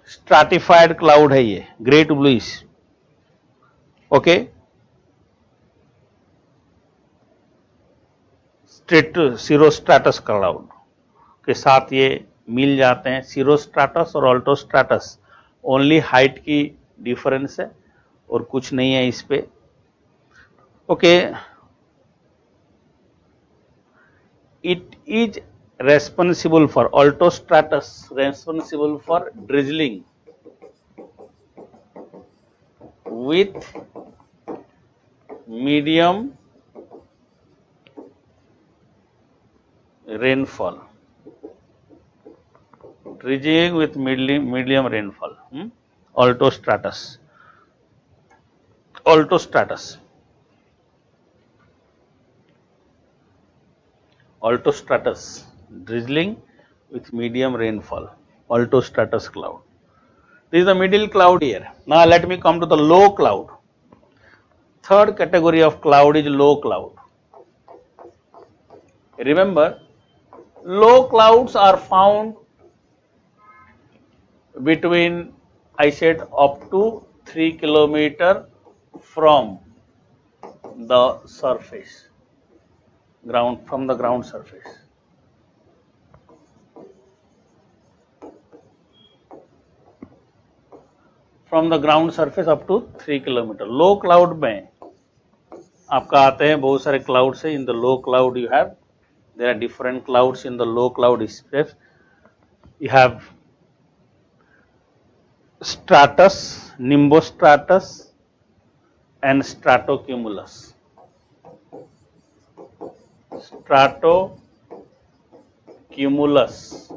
S1: Stratified cloud है ये, gray to bluish. Okay, cirrostratus cloud के साथ ये मिल जाते हैं. Cirrostratus और altostratus only height की डिफरेंस है और कुछ नहीं है इस पे. Okay, it is responsible for altostratus, responsible for drizzling with medium rainfall, drizzling with medium rainfall. Altostratus, altostratus, altostratus, drizzling with medium rainfall, altostratus cloud. This is the middle cloud here. Now let me come to the low cloud. Third category of cloud is low cloud. Remember, low clouds are found between, I said, up to 3 kilometer from the surface, from the ground surface. From the ground surface up to 3 kilometer. Low cloud में आपका आते हैं बहुत सारे clouds है. In the low cloud you have, there are different clouds in the low cloud space. You have stratus, nimbostratus and stratocumulus. Stratocumulus.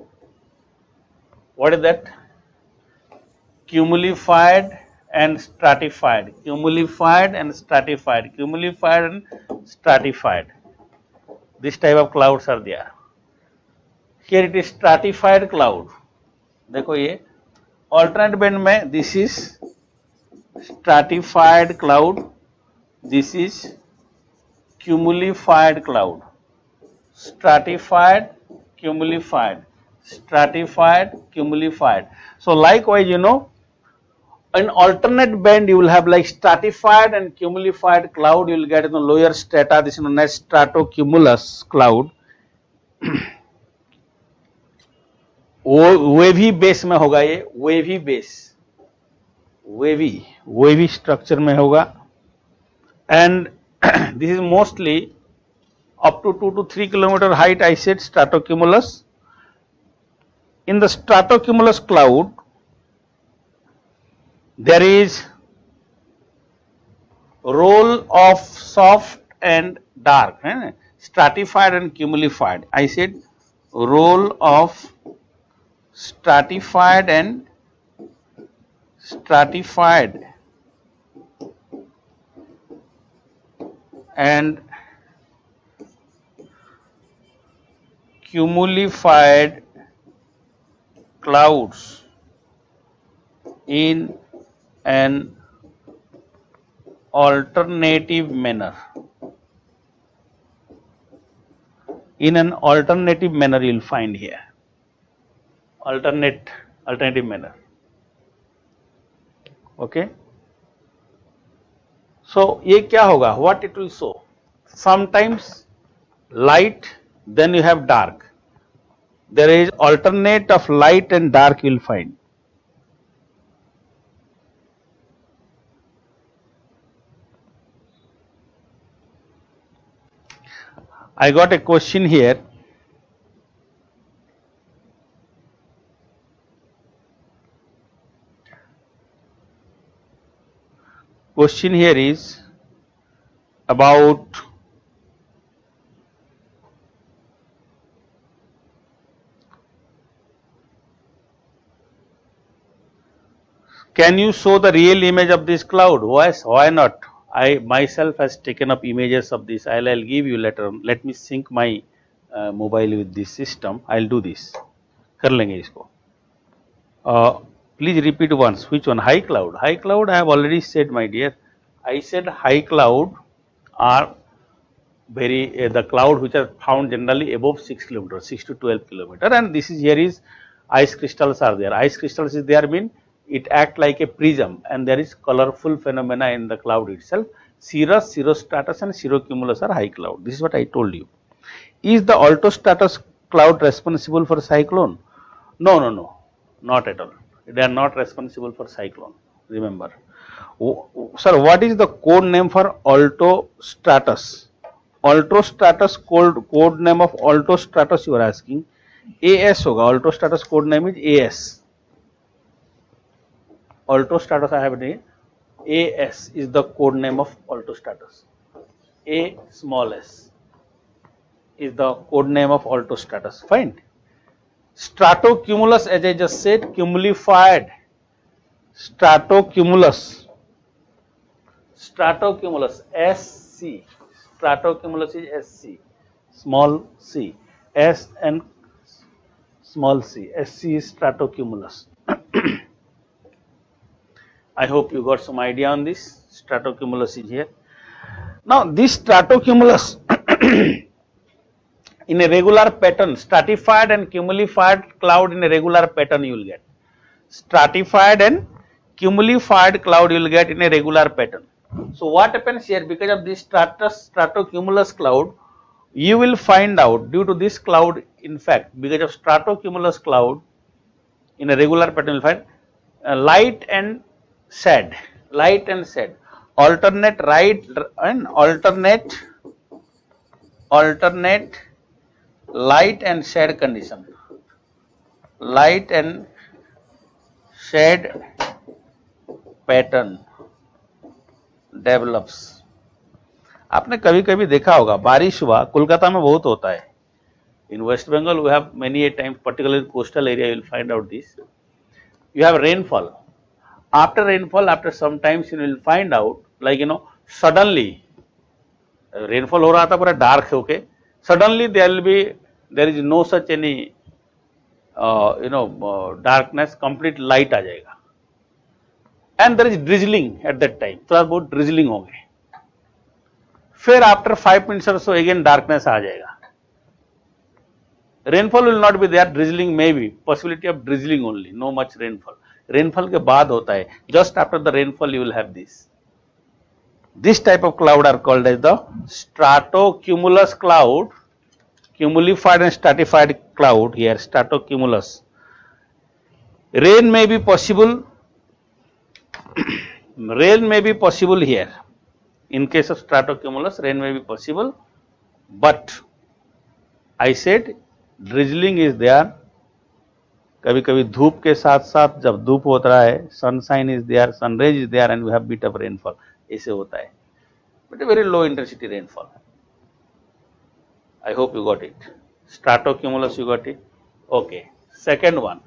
S1: What is that? Cumulified and stratified, cumulified and stratified, cumulified and stratified. This type of clouds are there. Here it is stratified cloud. देखो ये alternate band में this is stratified cloud, this is cumulified cloud. Stratified, cumulified, stratified, cumulified. So likewise, you know, in alternate band you will have like stratified and cumulified cloud. You will get in the lower strata. This is known as stratocumulus cloud. Wavy base में होगा ये, wavy base, wavy structure में होगा. And this is mostly up to 2 to 3 kilometer height. I said stratocumulus. In the stratocumulus cloud, there is role of soft and dark, stratified and cumulified. I said role of stratified and cumulified clouds in an alternative manner. In an alternative manner you will find here. Alternative manner. Okay. So ये क्या होगा? What it will show? Sometimes light, then you have dark. There is alternate of light and dark you will find. I got a question here. Question here is about can you show the real image of this cloud? Why not? I myself has taken up images of this. I'll give you later on. Let me sync my mobile with this system. I'll do this. कर लेंगे इसको. Uh, Please repeat once. Which one? High cloud. High cloud I have already said, my dear. I said high cloud are the cloud which are found generally above 6 kilometers, 6 to 12 kilometer, and this is here is ice crystals are there. Ice crystals is there mean it act like a prism, and there is colorful phenomena in the cloud itself. Cirrus, cirrostratus and cirrocumulus are high cloud. This is what I told you. Is the altostratus cloud responsible for cyclone? No, no, no, not at all. They are not responsible for cyclone. Remember. Sir, what is the code name for altostratus? Altostratus code name of altostratus you are asking. AS होगा. Altostratus code name is AS. Altostratus I have name. AS is the code name of altostratus. A small s is the code name of altostratus. Fine. Stratocumulus, as I just said, cumulified. Stratocumulus. Stratocumulus, SC. Stratocumulus is SC. Small c. S and small c. SC is stratocumulus. I hope you got some idea on this. Stratocumulus is here. Now, this stratocumulus in a regular pattern, stratified and cumulified cloud in a regular pattern you will get. Stratified and cumulified cloud you will get in a regular pattern. So, what happens here, because of this stratocumulus cloud, you will find out due to this cloud, in fact, because of stratocumulus cloud in a regular pattern you will find light and shade, alternate right and alternate light and shade condition. Light and shade pattern develops. आपने कभी कभी देखा होगा, बारिश हुआ, कोलकाता में बहुत होता है. In West Bengal we have many a time, particularly in coastal area you will find out this. You have rainfall. After rainfall, after some times you will find out, like suddenly rainfall हो रहा था पूरा dark होके, suddenly there is no such any darkness, complete light आ जाएगा, and there is drizzling at that time, थोड़ा बहुत drizzling होंगे, फिर after 5 minutes or so again darkness आ जाएगा. Rainfall will not be there, drizzling may be, possibility of drizzling only, no much rainfall. Rainfall के बाद होता है, just after the rainfall you will have this. This type of cloud are called as the stratocumulus cloud, cumulified and stratified cloud here, stratocumulus. Rain may be possible, rain may be possible here. In case of stratocumulus, rain may be possible, but I said drizzling is there. कभी कभी धूप के साथ साथ जब धूप होता है, sunshine is there, sun rays is there, and we have bit of rainfall. ऐसे होता है, but a very low intensity rainfall. I hope you got it. Stratocumulus you got it. Okay. Second one.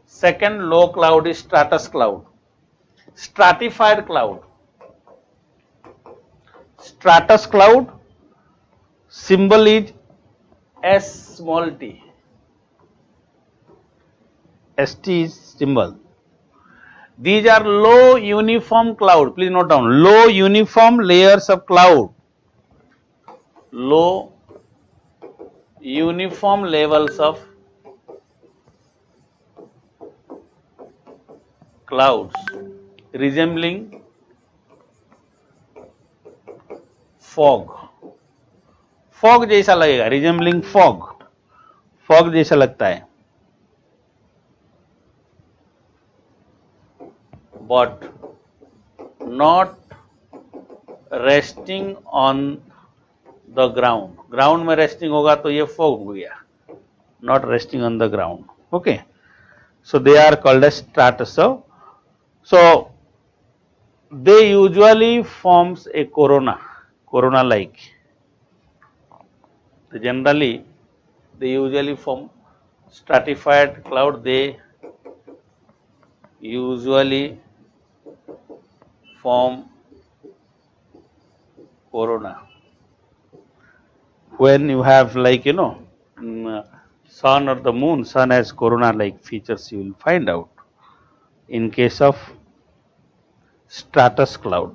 S1: Second low cloud is stratus cloud. Stratified cloud. Stratus cloud, symbol is S small t. ST is symbol. These are low uniform cloud. Please note down. Low uniform layers of cloud. Low uniform levels of clouds resembling fog. Fog जैसा लगेगा, resembling fog. Fog जैसा लगता है. But not resting on the ground. Ground में resting होगा तो ये fog हो गया. Not resting on the ground. Okay. So they are called as stratus. So they usually forms a corona like. So generally they usually form stratified cloud. They usually form corona when you have, like sun or the moon. Sun has corona like features, you will find out. in case of stratus cloud.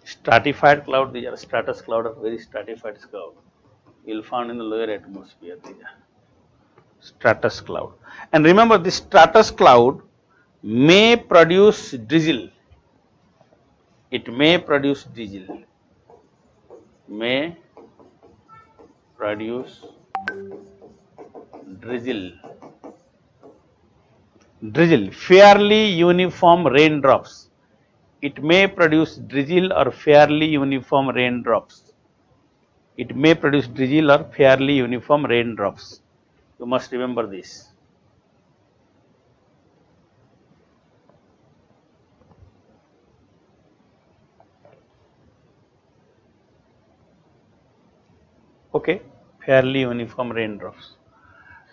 S1: Stratified cloud, these are stratus cloud, are very stratified cloud. You will find in the lower atmosphere. These are stratus cloud. And remember, this stratus cloud may produce drizzle. It may produce drizzle. May produce drizzle. Drizzle, fairly uniform raindrops. It may produce drizzle or fairly uniform raindrops. It may produce drizzle or fairly uniform raindrops. You must remember this. Okay, fairly uniform raindrops.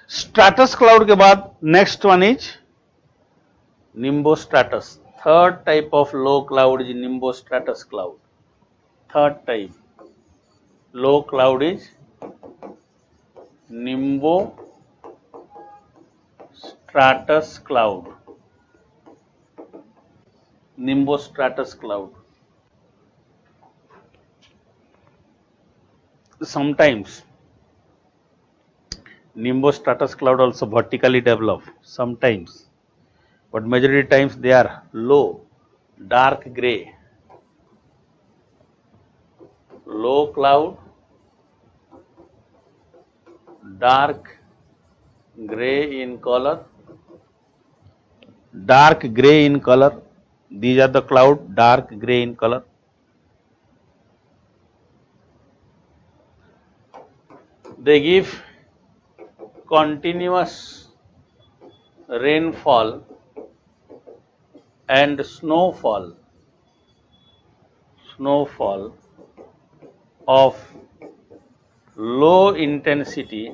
S1: Stratus cloud के बाद next one is nimbostratus. Third type of low cloud is nimbostratus cloud. Third type low cloud is nimbostratus cloud. Nimbostratus cloud. Sometimes nimbostratus cloud also vertically develop. Sometimes, but majority times they are low, dark gray. Low cloud, dark gray in color. Dark gray in color. These are the cloud, dark gray in color. They give continuous rainfall and snowfall of low intensity,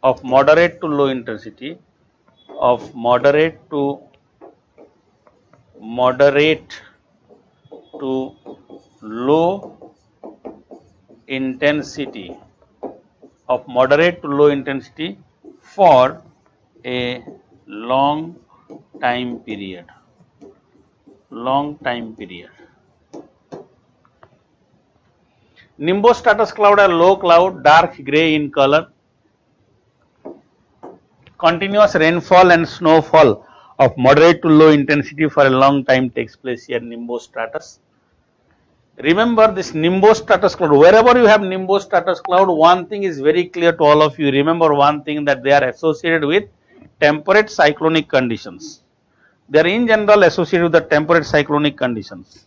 S1: of moderate to low intensity, of moderate to low intensity, of moderate to low intensity for a long time period. Nimbostratus cloud are low cloud, dark gray in color. Continuous rainfall and snowfall of moderate to low intensity for a long time takes place here, nimbostratus. Remember this nimbostratus cloud, wherever you have nimbostratus cloud, one thing is very clear to all of you. Remember one thing, that they are associated with temperate cyclonic conditions. They are in general associated with the temperate cyclonic conditions.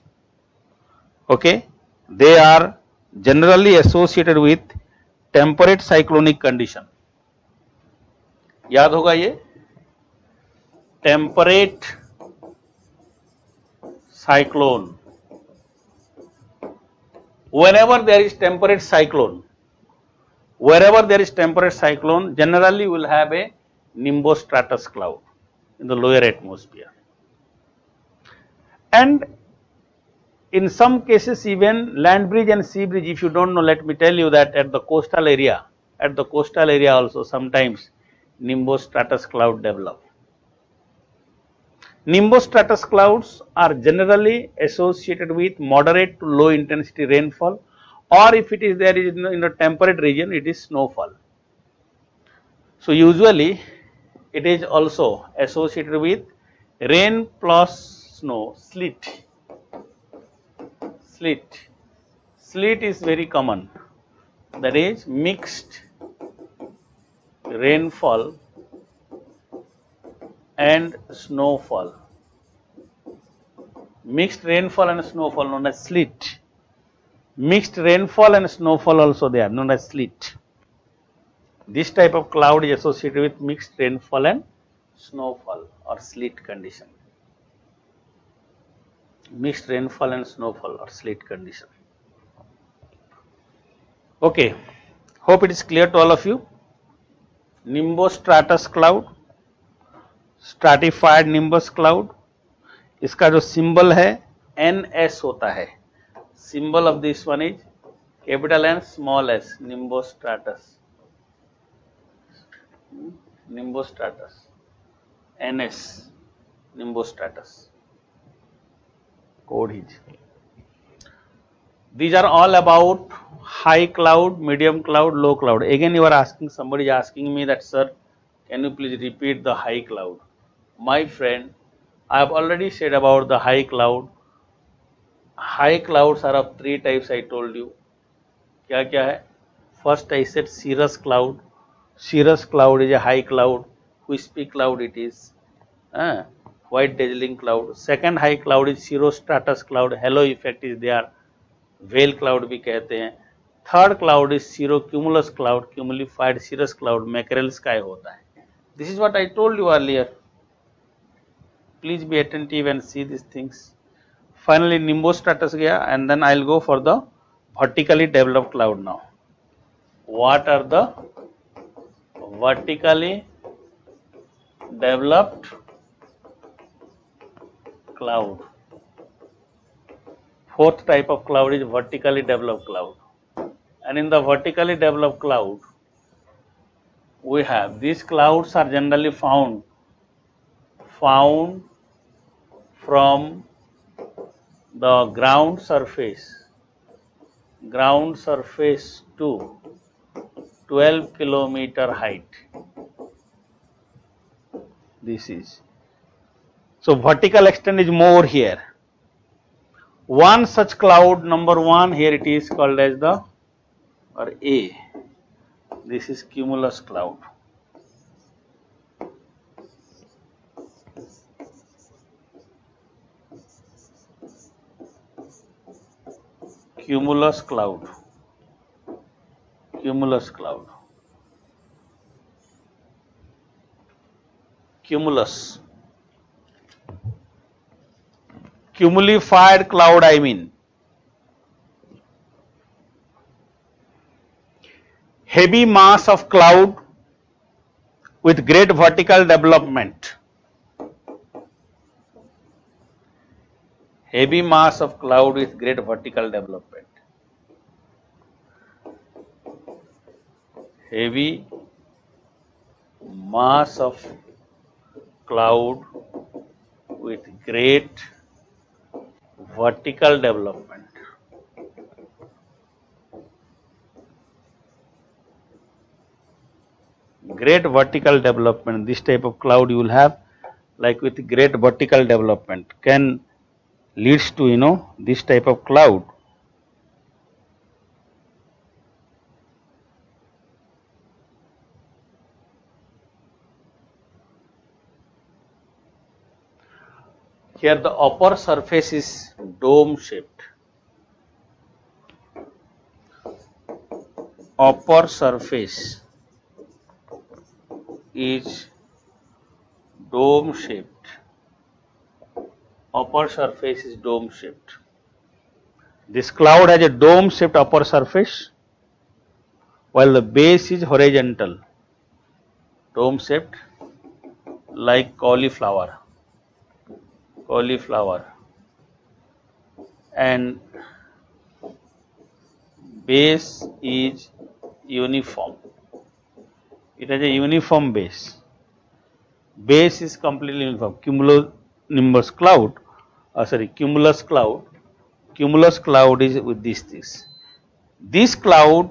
S1: Okay, they are generally associated with temperate cyclonic condition. याद होगा ये, temperate cyclone. Whenever there is temperate cyclone, generally you will have a nimbostratus cloud in the lower atmosphere. And in some cases even land bridge and sea bridge, if you don't know, let me tell you that at the coastal area also sometimes nimbostratus cloud develop. Nimbostratus clouds are generally associated with moderate to low intensity rainfall, or if it is there in a temperate region, it is snowfall. So usually it is also associated with rain plus snow, sleet. Sleet is very common, that is mixed rainfall and snowfall. Mixed rainfall and snowfall known as sleet. Mixed rainfall and snowfall also they are known as sleet. This type of cloud is associated with mixed rainfall and snowfall or sleet condition. Mixed rainfall and snowfall or sleet condition. Okay, hope it is clear to all of you. Nimbostratus cloud, stratified nimbus cloud, इसका जो symbol है NS होता है. Symbol of this one is capital N small s, nimbostratus. nimbostratus, NS, nimbostratus, code is. These are all about high cloud, medium cloud, low cloud. Again, you are asking, somebody is asking me that, sir, can you please repeat the high cloud? My friend, I have already said about the high cloud. High clouds are of three types, I told you. क्या क्या है? First I said cirrus cloud. Cirrus cloud is a high cloud. Wispy cloud it is. White dazzling cloud. Second high cloud is cirrostratus cloud. Halo effect is there. Veil cloud भी कहते हैं. Third cloud is cirrocumulus cloud. Cumulified cirrus cloud. Mackerel sky होता है. This is what I told you earlier. Please be attentive and see these things. Finally, nimbostratus gaya, and then I'll go for the vertically developed cloud now. What are the vertically developed cloud? Fourth type of cloud is vertically developed cloud. And in the vertically developed cloud, we have these clouds are generally found from the ground surface to 12 kilometer height. This is. So vertical extent is more here. One such cloud, number one, here it is called as the, or A. This is cumulus cloud. Cumulus cloud. Cumulus cloud. Cumulus. Cumulified cloud, I mean. Heavy mass of cloud with great vertical development. Heavy mass of cloud with great vertical development. Heavy mass of cloud with great vertical development. Great vertical development, this type of cloud you will have, like with great vertical development, can leads to this type of cloud. Here the upper surface is dome shaped. Upper surface is dome shaped. Upper surface is dome shaped. This cloud has a dome shaped upper surface, while the base is horizontal. Dome shaped like cauliflower. And base is uniform. It has a uniform base. Base is completely uniform. Cumulus cloud is with these things. This cloud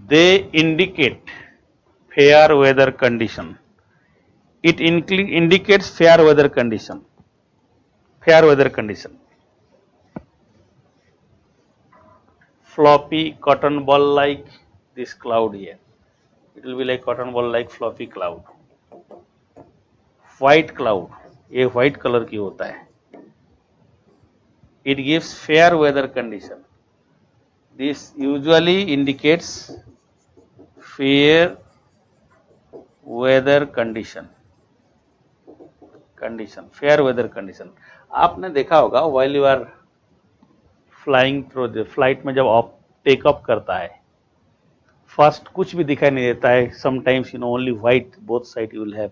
S1: they indicate fair weather condition. It indicates fair weather condition. Floppy cotton ball like this cloud here. It will be like cotton ball like floppy cloud. White cloud, ये white color की होता है. It gives fair weather condition. This usually indicates fair weather condition. Fair weather condition. आपने देखा होगा while you are flying through the flight में जब take up करता है, फर्स्ट कुछ भी दिखाई नहीं देता है. Sometimes only white both side you will have.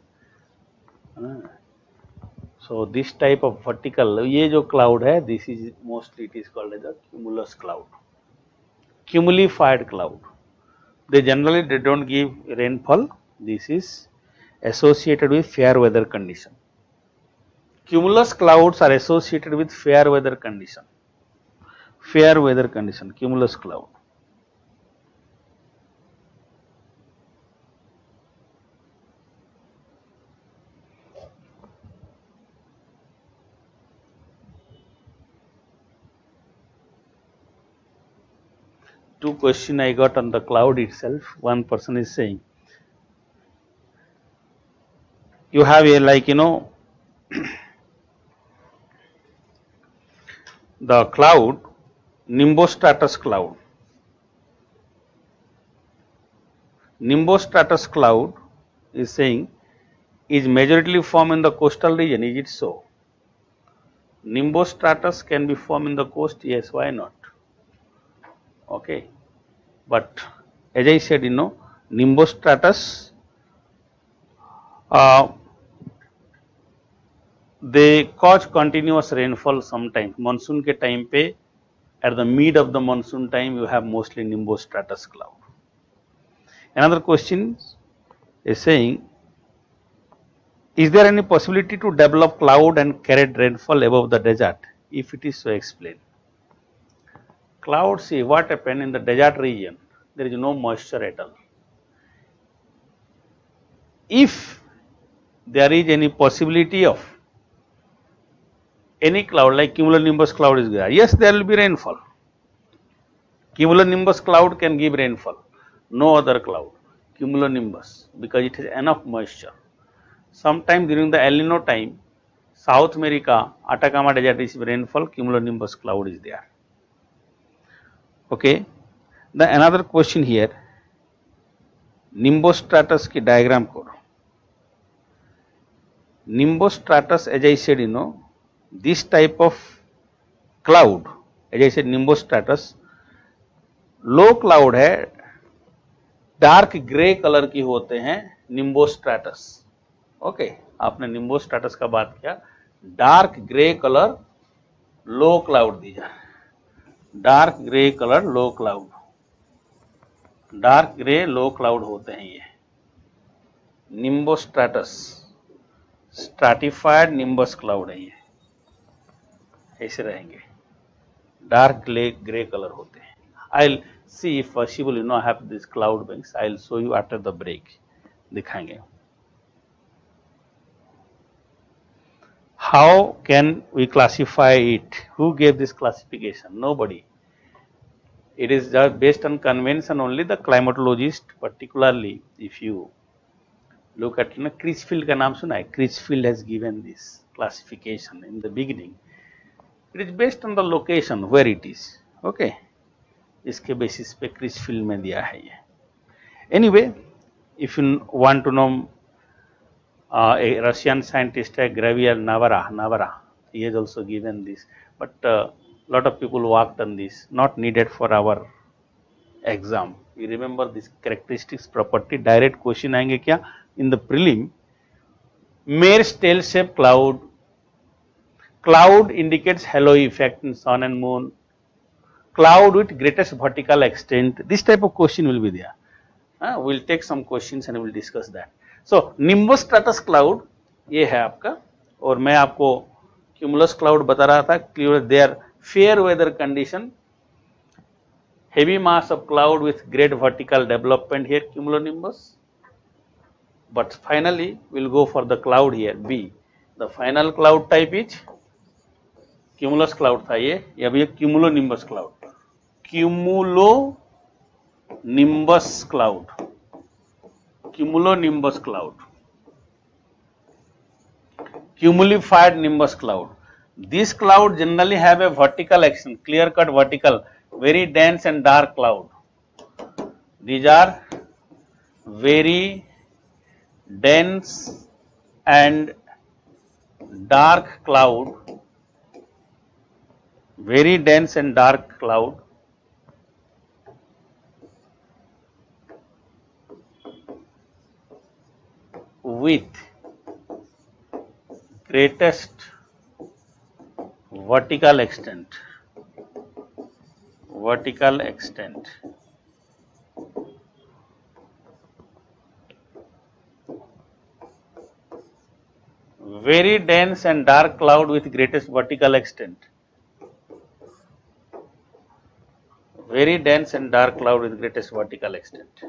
S1: So this type of vertical, ये जो क्लाउड है, this is mostly it is called as the cumulus cloud. cumulified cloud. They generally don't give rainfall. This is associated with fair weather condition. Cumulus clouds are associated with fair weather condition. Fair weather condition, cumulus cloud. Two questions I got on the cloud itself. One person is saying, you have a the cloud, nimbostratus cloud. Nimbostratus cloud is saying is majorly formed in the coastal region. Is it so? Nimbostratus can be formed in the coast. Yes, why not? Okay, but as I said, nimbostratus they cause continuous rainfall sometimes. Monsoon के time पे at the mid of the monsoon time you have mostly nimbostratus cloud. Another question is saying, is there any possibility to develop cloud and carry rainfall above the desert? If it is so, explain. Cloud, see what happened in the desert region, there is no moisture at all. If there is any possibility of any cloud like cumulonimbus cloud is there, yes, there will be rainfall. Cumulonimbus cloud can give rainfall, no other cloud, cumulonimbus, because it has enough moisture. Sometime during the El Nino time, South America, Atacama desert receive rainfall, cumulonimbus cloud is there. Okay. The another question here, nimbostratus की diagram करो. Nimbostratus, as I said, this type of cloud, as I said, nimbostratus, low cloud है, dark grey colour की होते हैं nimbostratus. Okay, आपने nimbostratus का बात किया, डार्क ग्रे कलर लो क्लाउड दीजा, डार्क ग्रे कलर लो क्लाउड, डार्क ग्रे लो cloud होते हैं ये nimbostratus, स्ट्रैटिफाइड निम्बस क्लाउड है ये, ऐसे रहेंगे, डार्क ग्रे कलर होते हैं. I will see if possible I have this cloud banks, I will show you after the break, दिखाएंगे. How can we classify it? Who gave this classification? Nobody. It is just based on convention only. The climatologist, particularly if you look at Critchfield का नाम सुना है? Critchfield has given this classification in the beginning. It is based on the location where it is. Okay. इसके basis पे Critchfield में दिया है ये. Anyway, if you want to know, a Russian scientist, Gavril Navara, he has also given this, but lot of people worked on this, not needed for our exam. You remember this characteristics property, direct question आएंगे क्या in the prelim. Maer's tail shaped cloud, cloud indicates halo effect in sun and moon, cloud with greatest vertical extent, this type of question will be there. We will take some questions and we will discuss that. So nimbostratus cloud ये है आपका, और मैं आपको cumulus cloud बता रहा था, they are fair weather condition, heavy mass of cloud with great vertical development here, cumulonimbus. But finally we will go for the cloud here, B. The final cloud type is cumulus cloud था ये, अभी cumulonimbus cloud, cumulonimbus cloud, cumulonimbus cloud, cumulified nimbus cloud. This cloud generally have a vertical action, clear cut vertical, very dense and dark cloud. These are very dense and dark cloud, very dense and dark cloud with greatest vertical extent, vertical extent. Very dense and dark cloud with greatest vertical extent. Very dense and dark cloud with greatest vertical extent.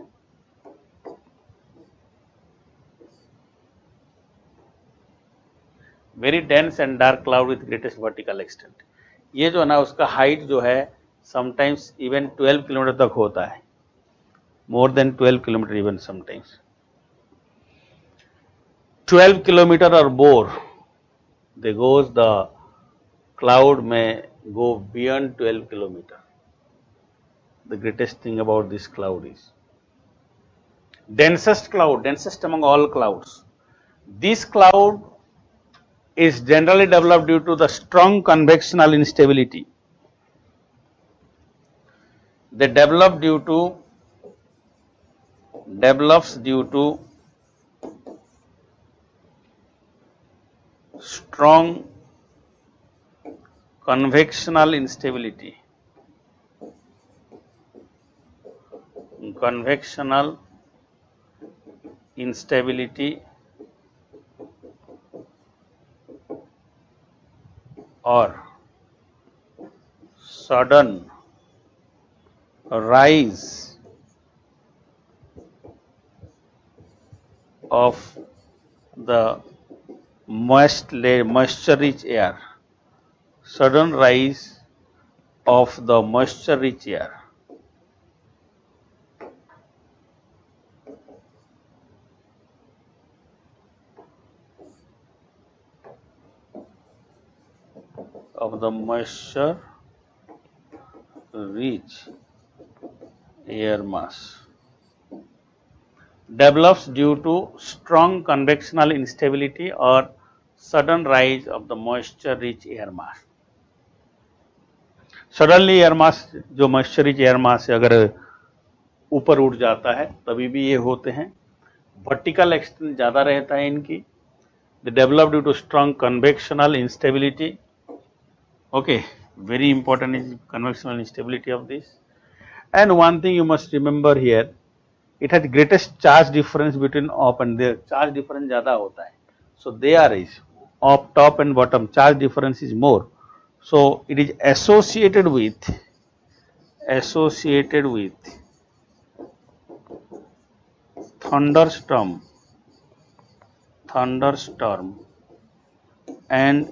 S1: Very dense and dark cloud with greatest vertical extent. ये जो है ना उसका height जो है sometimes even 12 kilometre तक होता है, more than 12 kilometre even sometimes. 12 kilometer or more, they goes the cloud may go beyond 12 kilometer. The greatest thing about this cloud is densest cloud, densest among all clouds. This cloud is generally developed due to the strong convectional instability. They develops due to strong convectional instability. Convectional instability or sudden rise of the moisture rich air, sudden rise of the moisture rich air. Of the moisture rich air mass develops due to strong convectional instability or sudden rise of the moisture rich air mass. Suddenly air mass जो moisture rich air mass है अगर ऊपर उठ जाता है तभी भी ये होते हैं. Vertical extent ज़्यादा रहता है इनकी. They develop due to strong convectional instability. Okay, very important is convectional instability of this. And one thing you must remember here, it has greatest charge difference between up and there. Charge difference ज़्यादा होता है. So there is up, top and bottom charge difference is more. So it is associated with thunderstorm and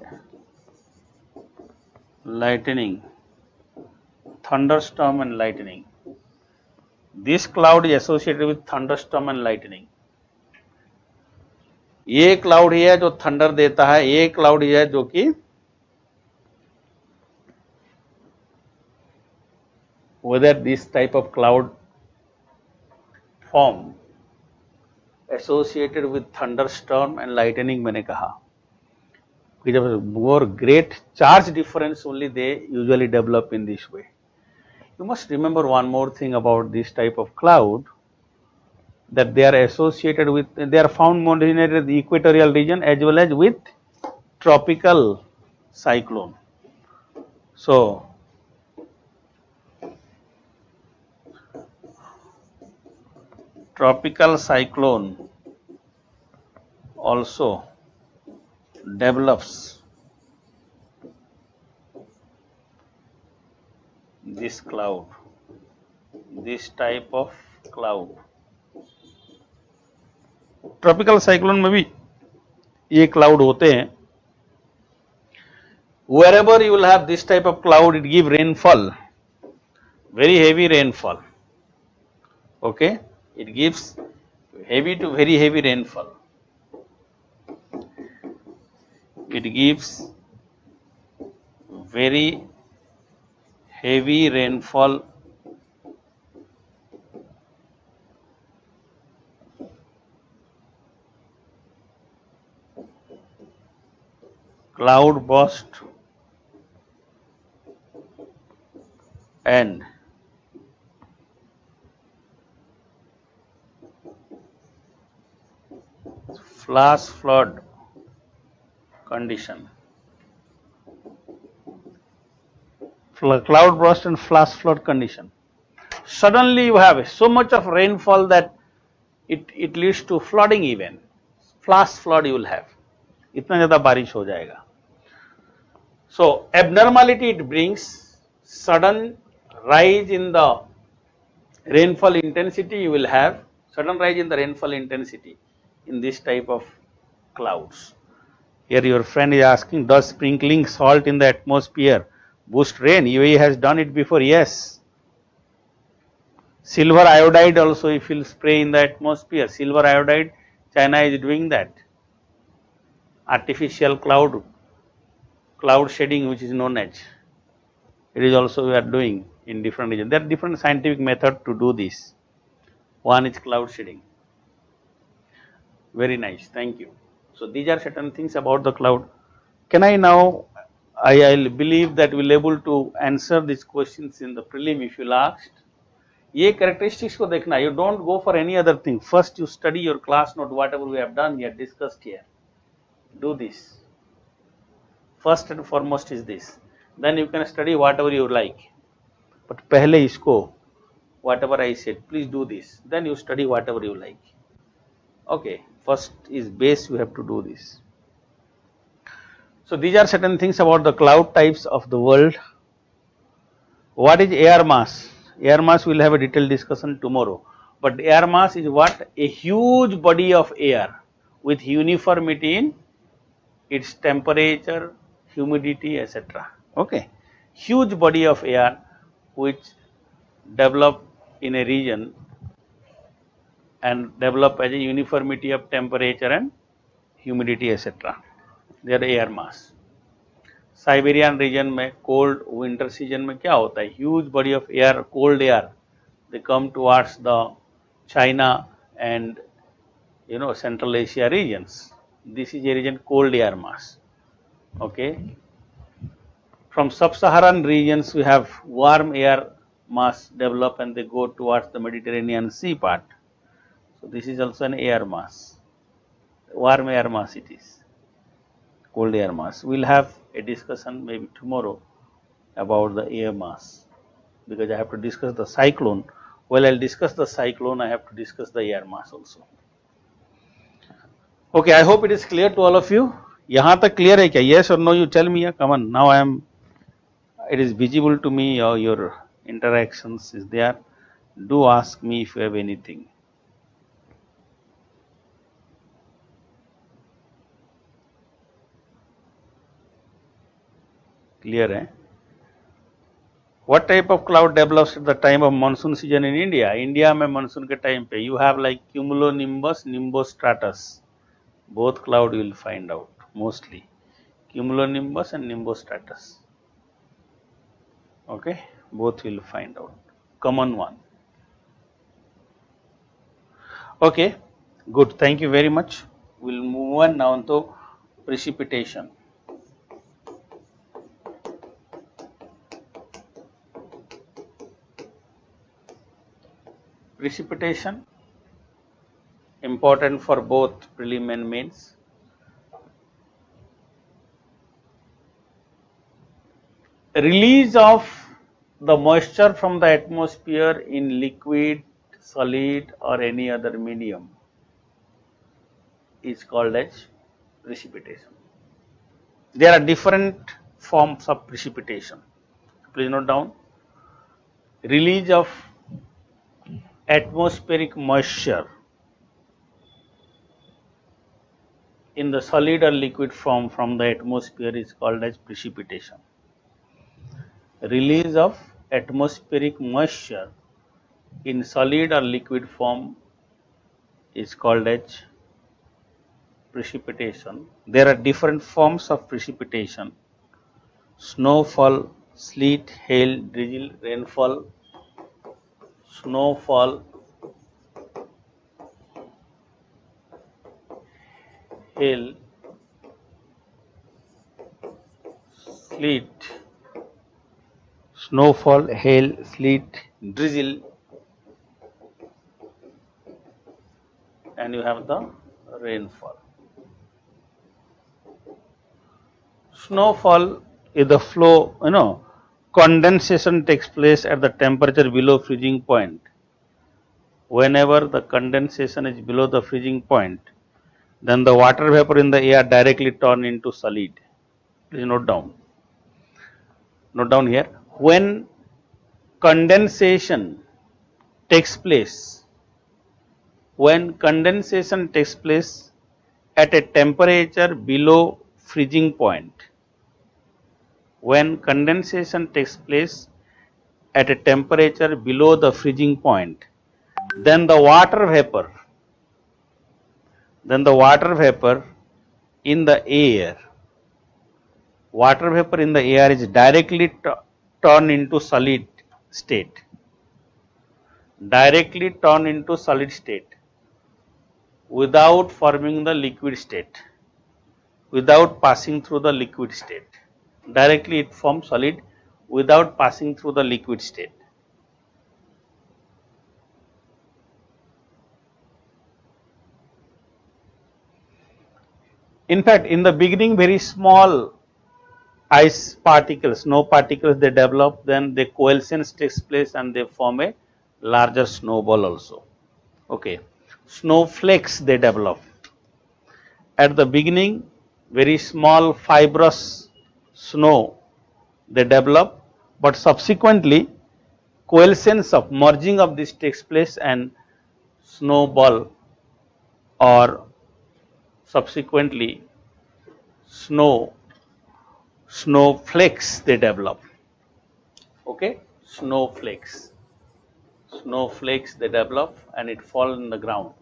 S1: lightning. Thunderstorm and lightning. This cloud is associated with thunderstorm and lightning. ये cloud ही है जो thunder देता है, ये cloud ही है जो कि whether this type of cloud form associated with thunderstorm and lightning मैंने कहा कि जब more great charge difference only they usually develop in this way. You must remember one more thing about this type of cloud, that they are associated with, they are found more in the equatorial region as well as with tropical cyclone. So tropical cyclone also develops this cloud, this type of cloud. Tropical cyclone में भी ये cloud होते हैं. Wherever you will have this type of cloud, it give rainfall, very heavy rainfall. Okay, it gives heavy to very heavy rainfall. It gives very heavy rainfall cloud burst and flash flood condition. cloud burst and flash flood condition. Suddenly you have so much of rainfall that it leads to flooding even. Flash flood you will have. इतना ज़्यादा बारिश हो जाएगा. So abnormality it brings sudden rise in the rainfall intensity you will have sudden rise in the rainfall intensity in this type of clouds. Here your friend is asking, does sprinkling salt in the atmosphere boost rain? UAE has done it before, yes. Silver iodide also if you spray in the atmosphere, silver iodide, China is doing that. Artificial cloud shading which is known as, it is also we are doing in different regions. There are different scientific methods to do this. One is cloud shading. Very nice, thank you. So these are certain things about the cloud. Can I now, I'll believe that we'll able to answer these questions in the prelim if you'll asked. ये characteristics को देखना, you don't go for any other thing. First you study your class note, whatever we have done here, discussed here. Do this. First and foremost is this. Then you can study whatever you like. But पहले इसको, whatever I said, please do this. Then you study whatever you like. Okay, first is base, you have to do this. So these are certain things about the cloud types of the world. What is air mass? Air mass we will have a detailed discussion tomorrow. But air mass is what? A huge body of air with uniformity in its temperature, humidity, etc. Okay, huge body of air which develop in a region and develop as a uniformity of temperature and humidity, etc. They are air mass. Siberian region में cold winter season में क्या होता है? Huge body of air, cold air, they come towards the China and Central Asia regions. This is a region cold air mass. Okay. From sub-Saharan regions we have warm air mass develop and they go towards the Mediterranean Sea part. So this is also an air mass. Warm air mass it is. Cold air mass. We will have a discussion maybe tomorrow about the air mass because I have to discuss the cyclone. While I will discuss the cyclone, I have to discuss the air mass also. Okay, I hope it is clear to all of you. यहाँ तक clear है क्या? Yes or no? You tell me. Come on. Now it is visible to me. Your interactions is there. Do ask me if you have anything. Clear है? What type of cloud develops at the time of monsoon season in India? India में monsoon के time पे you have like cumulonimbus, nimbostratus. Both cloud you will find out mostly. Cumulonimbus and nimbostratus. Okay, both will find out. Common one. Okay, good. Thank you very much. We'll move on now to precipitation. Precipitation important for both prelim and mains. Release of the moisture from the atmosphere in liquid, solid or any other medium is called as precipitation. There are different forms of precipitation. Please note down. Release of atmospheric moisture in the solid or liquid form from the atmosphere is called as precipitation. Release of atmospheric moisture in solid or liquid form is called as precipitation. There are different forms of precipitation: snowfall, sleet, hail, drizzle, rainfall, snowfall, hail, sleet, snowfall, hail, sleet, drizzle, and you have the rainfall. Snowfall is the flow, condensation takes place at the temperature below freezing point, whenever the condensation is below the freezing point, then the water vapor in the air directly turn into solid. Please note down. Note down here. When condensation takes place, at a temperature below freezing point, when condensation takes place at a temperature below the freezing point, then the water vapor in the air is directly turned into solid state, without forming the liquid state, without passing through the liquid state. Directly it forms solid without passing through the liquid state. In fact, in the beginning, very small ice particles, snow particles, they develop, then the coalescence takes place and they form a larger snowball also. Okay. Snowflakes they develop. At the beginning, very small fibrous snow they develop, but subsequently coalescence of merging of this takes place and snowball or subsequently snowflakes they develop. Okay, snowflakes they develop and it fall in the ground.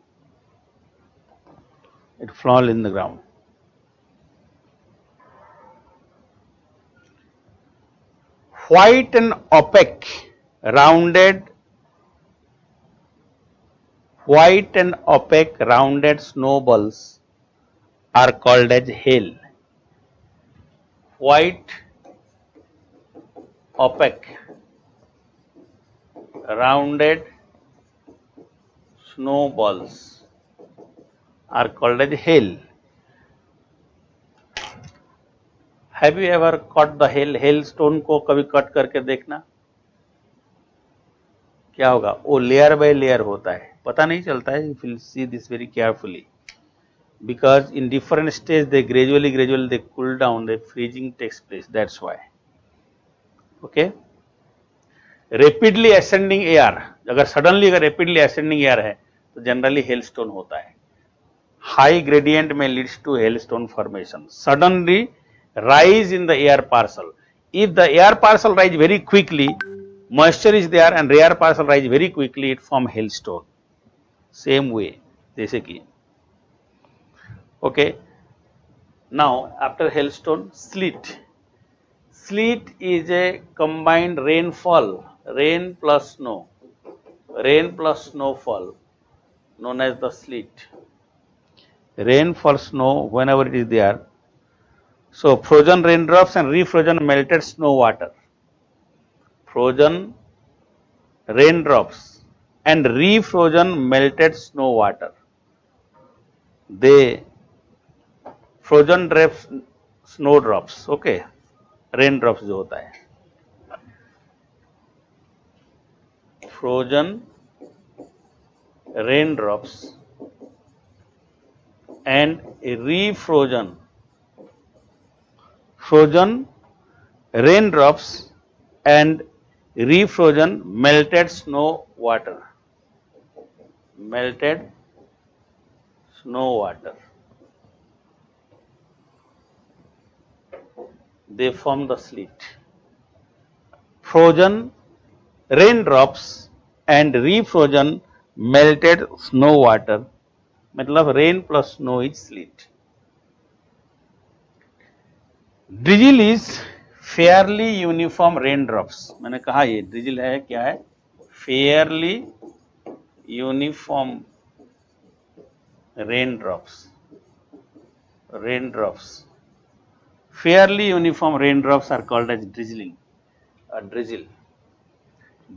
S1: White and opaque rounded snowballs are called as hail. White, opaque, rounded snowballs are called as hail. Have you ever caught the hailstone को कभी cut करके देखना क्या होगा? वो layer by layer होता है, पता नहीं चलता है. You will see this very carefully because in different stages they gradually they cool down, the freezing takes place. That's why. Okay. Rapidly ascending air, अगर suddenly rapidly ascending air है तो generally hailstone होता है. High gradient may leads to hailstone formation. Suddenly rise in the air parcel. If the air parcel rise very quickly, moisture is there and air parcel rise very quickly, it form hailstone. Same way, जैसे कि. Okay. Now after hailstone, sleet. Sleet is a combined rainfall, rain plus snowfall, known as the sleet. Rain for snow whenever it is there. So frozen raindrops and refrozen melted snow water. Frozen raindrops and refrozen melted snow water. They frozen snowdrops, okay, raindrops जो होता है. Frozen raindrops and refrozen raindrops and refrozen melted snow water. They form the sleet. Frozen raindrops and refrozen melted snow water, मतलब rain plus snow is sleet. Drizzle is fairly uniform raindrops. मैंने कहा ये drizzle है, क्या है? Fairly uniform raindrops. Fairly uniform raindrops are called as drizzling. Drizzle.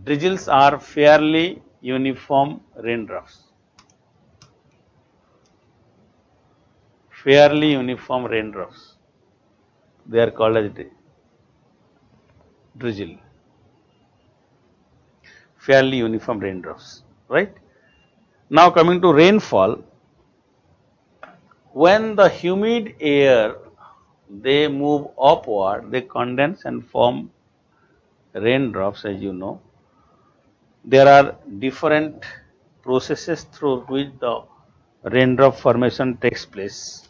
S1: Drizzles are fairly uniform raindrops. Fairly uniform raindrops. They are called as drizzle. fairly uniform raindrops, right? Now coming to rainfall, when the humid air they move upward, they condense and form raindrops, as you know. There are different processes through which the raindrop formation takes place.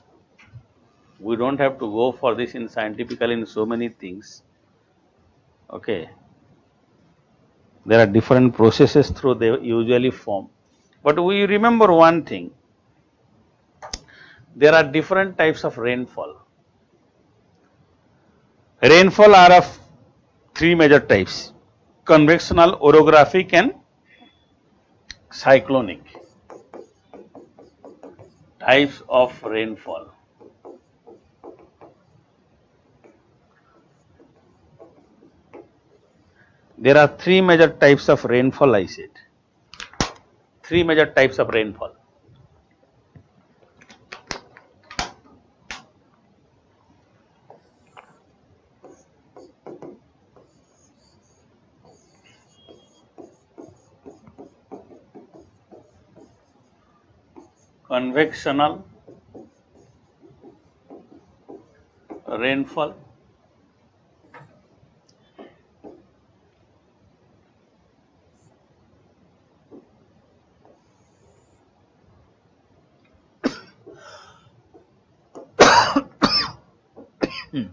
S1: We don't have to go for this in scientifically in so many things. Okay. There are different processes through they usually form. But we remember one thing. There are different types of rainfall. Rainfall are of three major types: convectional, orographic and cyclonic types of rainfall. There are three major types of rainfall, I said. Three major types of rainfall. Convectional rainfall,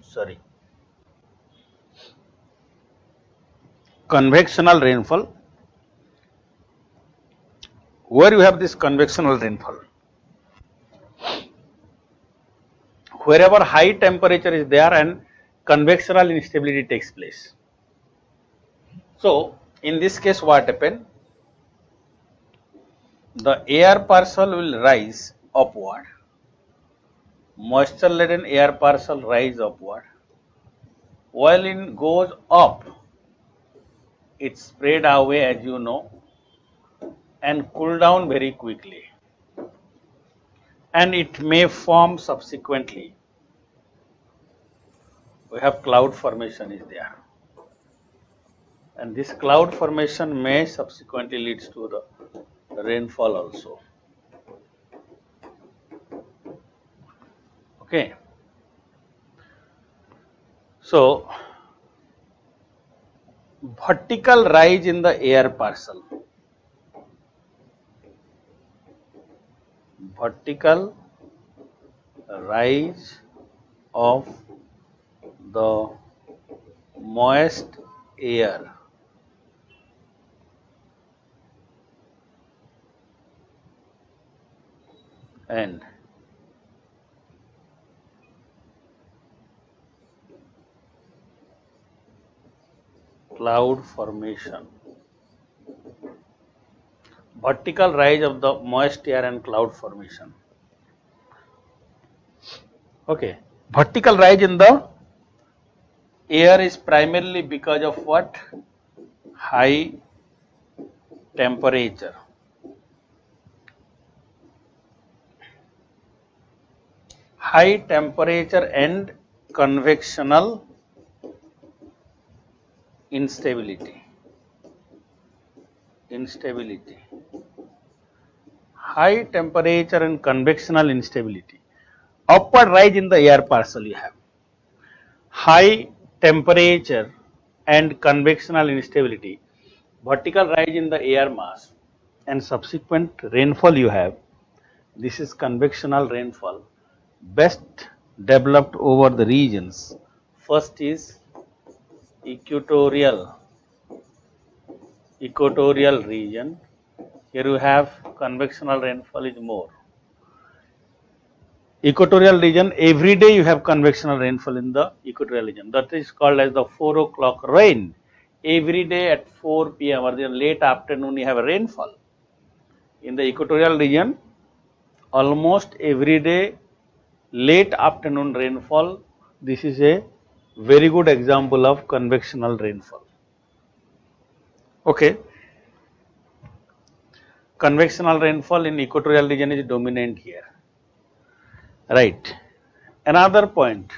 S1: sorry, convectional rainfall. Where you have this convectional rainfall? Wherever high temperature is there and convectional instability takes place. So, in this case what happened? The air parcel will rise upward, moisture laden air parcel rise upward. While it goes up, it spread away, as you know, and cool down very quickly, and it may form subsequently. We have cloud formation is there, and this cloud formation may subsequently leads to the rainfall also. Okay. So, vertical rise in the air parcel. Vertical rise of the moist air and cloud formation. Vertical rise of the moist air and cloud formation. Okay. Vertical rise in the air is primarily because of what? High temperature. High temperature and convectional instability. High temperature and convectional instability. Upward rise in the air parcel you have. High temperature and convectional instability. Vertical rise in the air mass and subsequent rainfall you have. This is convectional rainfall, best developed over the regions. First is equatorial region. Here you have convectional rainfall is more. Equatorial region, every day you have convectional rainfall in the equatorial region. That is called as the 4 o'clock rain. Every day at 4 p.m. or the late afternoon you have a rainfall. In the equatorial region, almost every day late afternoon rainfall. This is a very good example of convectional rainfall. Okay. Convectional rainfall in equatorial region is dominant here. Right. Another point.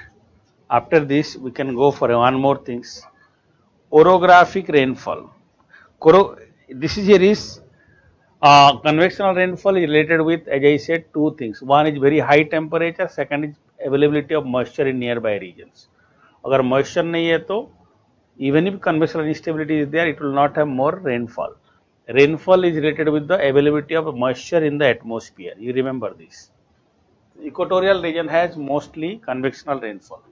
S1: After this, we can go for one more things. Orographic rainfall. this is here is convectional rainfall is related with, as I said, two things. One is very high temperature, second is availability of moisture in nearby regions. अगर moisture नहीं है तो even if convectional instability is there, it will not have more rainfall. Rainfall is related with the availability of moisture in the atmosphere. You remember this. Equatorial region has mostly convectional rainfall.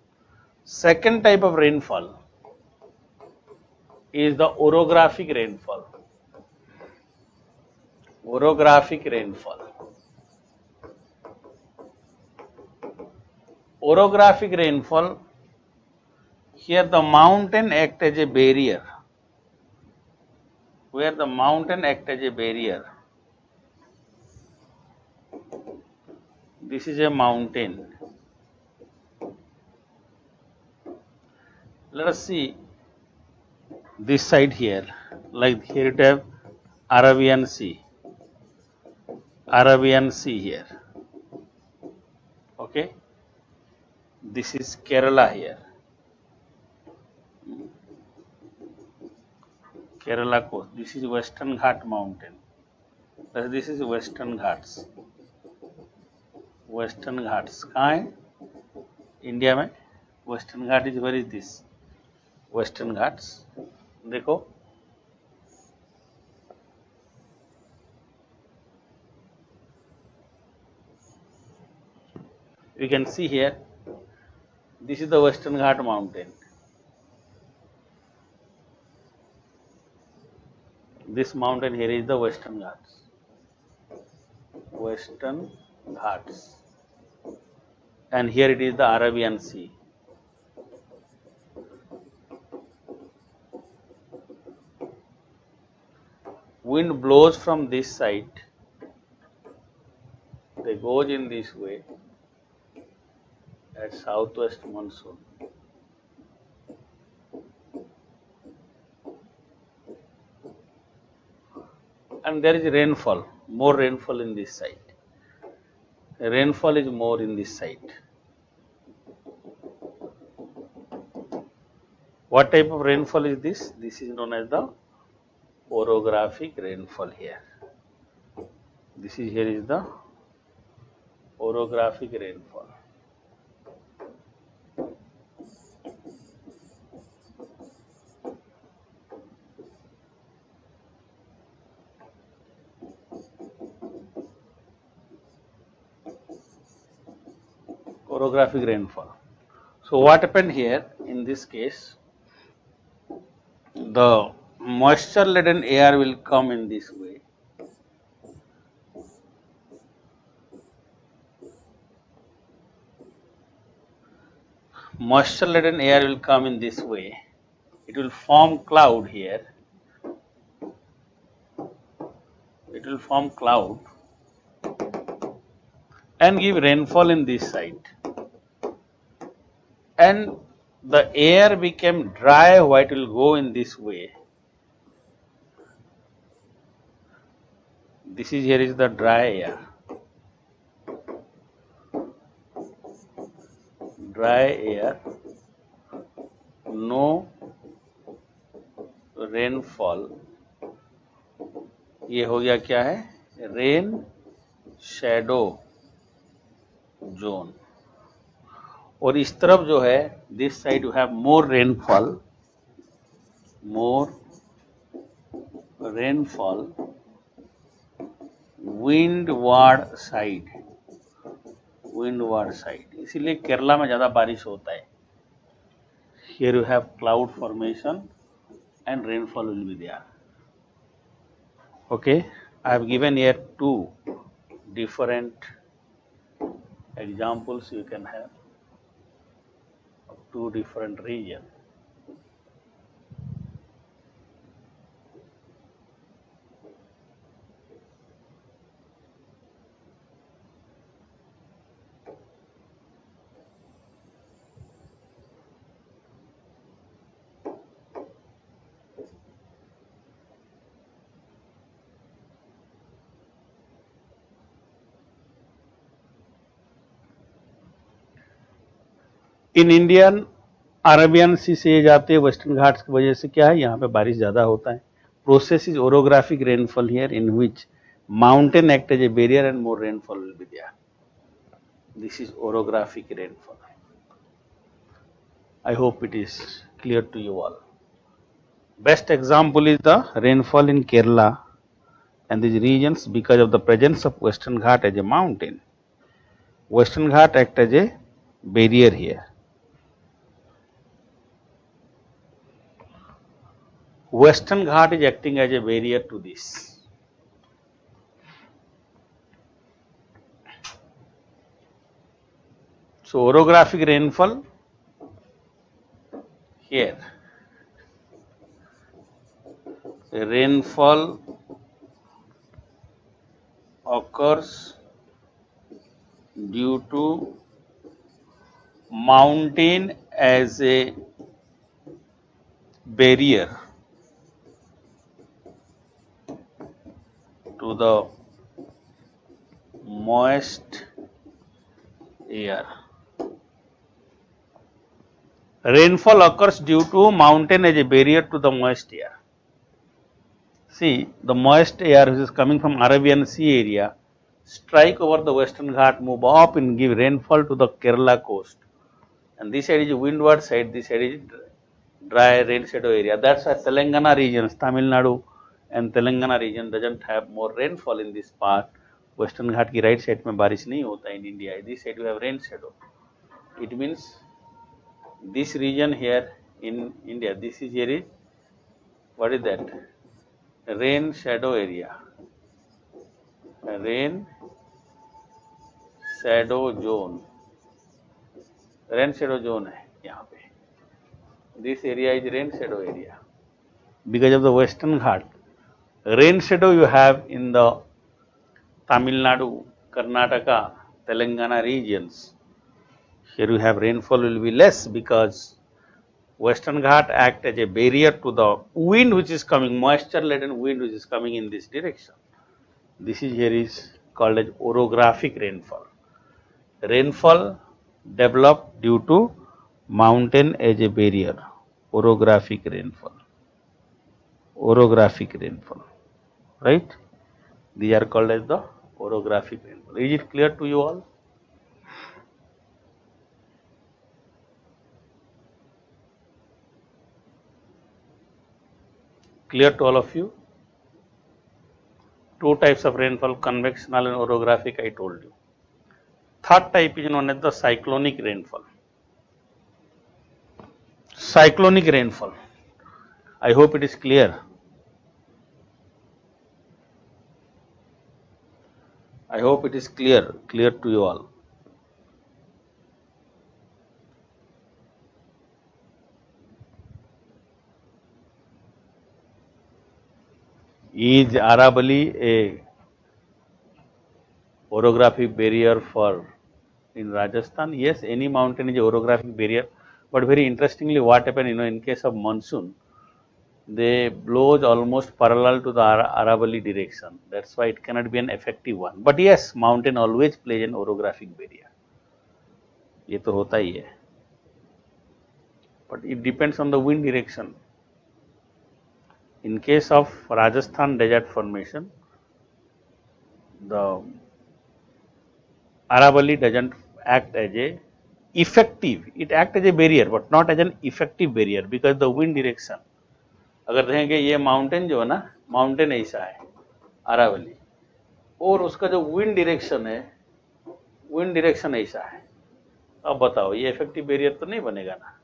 S1: Second type of rainfall is the orographic rainfall. Orographic rainfall. Orographic rainfall, here the mountain act as a barrier. Where the mountain act as a barrier. This is a mountain. Let us see this side here. Like here it have Arabian Sea. Arabian Sea here. Okay. This is Kerala here. Kerala coast. This is Western Ghat mountain. This is Western Ghats. Western Ghats. कहाँ है? India में Western Ghat is, where is this? Western Ghats. देखो you can see here, this is the Western Ghat mountain. This mountain here is the Western Ghats. Western Ghats. And here it is the Arabian Sea. Wind blows from this side. They goes in this way at southwest monsoon. And there is rainfall, more rainfall in this side. Rainfall is more in this side. What type of rainfall is this? This is known as the orographic rainfall here. This is, here is the orographic rainfall. Orographic rainfall. So what happened here in this case, the moisture laden air will come in this way. Moisture laden air will come in this way. It will form cloud here. It will form cloud and give rainfall in this side. And the air became dry, it will go in this way. This is, here is the dry air. Dry air, no rainfall. ये हो गया क्या है? Rain shadow zone. और इस तरफ जो है, this side you have more rainfall, windward side, इसीलिए केरला में ज़्यादा बारिश होता है. Here you have cloud formation and rainfall will be there. Okay, I have given here two different examples you can have of two different regions. In Indian Arabian sea से जाते western Ghats की वजह से क्या है, यहाँ पे बारिश ज़्यादा होता है. process is orographic rainfall here, in which mountain act as a barrier and more rainfall will be there. This is orographic rainfall. I hope it is clear to you all. Best example is the rainfall in Kerala and these regions because of the presence of Western Ghat as a mountain. Western Ghat act as a barrier here. Western Ghat is acting as a barrier to this. So orographic rainfall here. Rainfall occurs due to mountain as a barrier to the moist air. Rainfall occurs due to mountain as a barrier to the moist air. See, the moist air which is coming from Arabian Sea area strike over the Western Ghat, move up and give rainfall to the Kerala coast. And this side is windward side, this side is dry rain shadow area. That's why Telangana regions, Tamil Nadu and Telangana region doesn't have more rainfall in this part. Western Ghat की right side में बारिश नहीं होता in India. This side you have rain shadow. It means this region here in India, this is here is, what is that? Rain shadow area. Rain shadow zone. Rain shadow zone है यहाँ पे. This area is rain shadow area. Because of the Western Ghat, rain shadow you have in the Tamil Nadu, Karnataka, Telangana regions. Here you have rainfall will be less because Western Ghat act as a barrier to the wind which is coming, moisture laden wind which is coming in this direction. This is here is called as orographic rainfall. Rainfall developed due to mountain as a barrier. Orographic rainfall. Orographic rainfall. Right? These are called as the orographic rainfall. Is it clear to you all? Clear to all of you? Two types of rainfall, convectional and orographic, I told you. Third type is known as the cyclonic rainfall. Cyclonic rainfall. I hope it is clear. I hope it is clear to you all. Is Aravalli a orographic barrier for in Rajasthan? Yes, any mountain is a orographic barrier. But very interestingly, what happened, in case of monsoon, they blows almost parallel to the Aravalli direction. That's why it cannot be an effective one. But yes, mountain always plays an orographic barrier. ये तो होता ही है. But it depends on the wind direction. In case of Rajasthan desert formation, the Aravalli doesn't act as a effective. It acts as a barrier, but not as an effective barrier because the wind direction. अगर देखेंगे ये mountain जो है ना, mountain ऐसा है अरावली, और उसका जो विंड डायरेक्शन है, विंड डायरेक्शन ऐसा है. अब बताओ ये इफेक्टिव बैरियर तो नहीं बनेगा ना.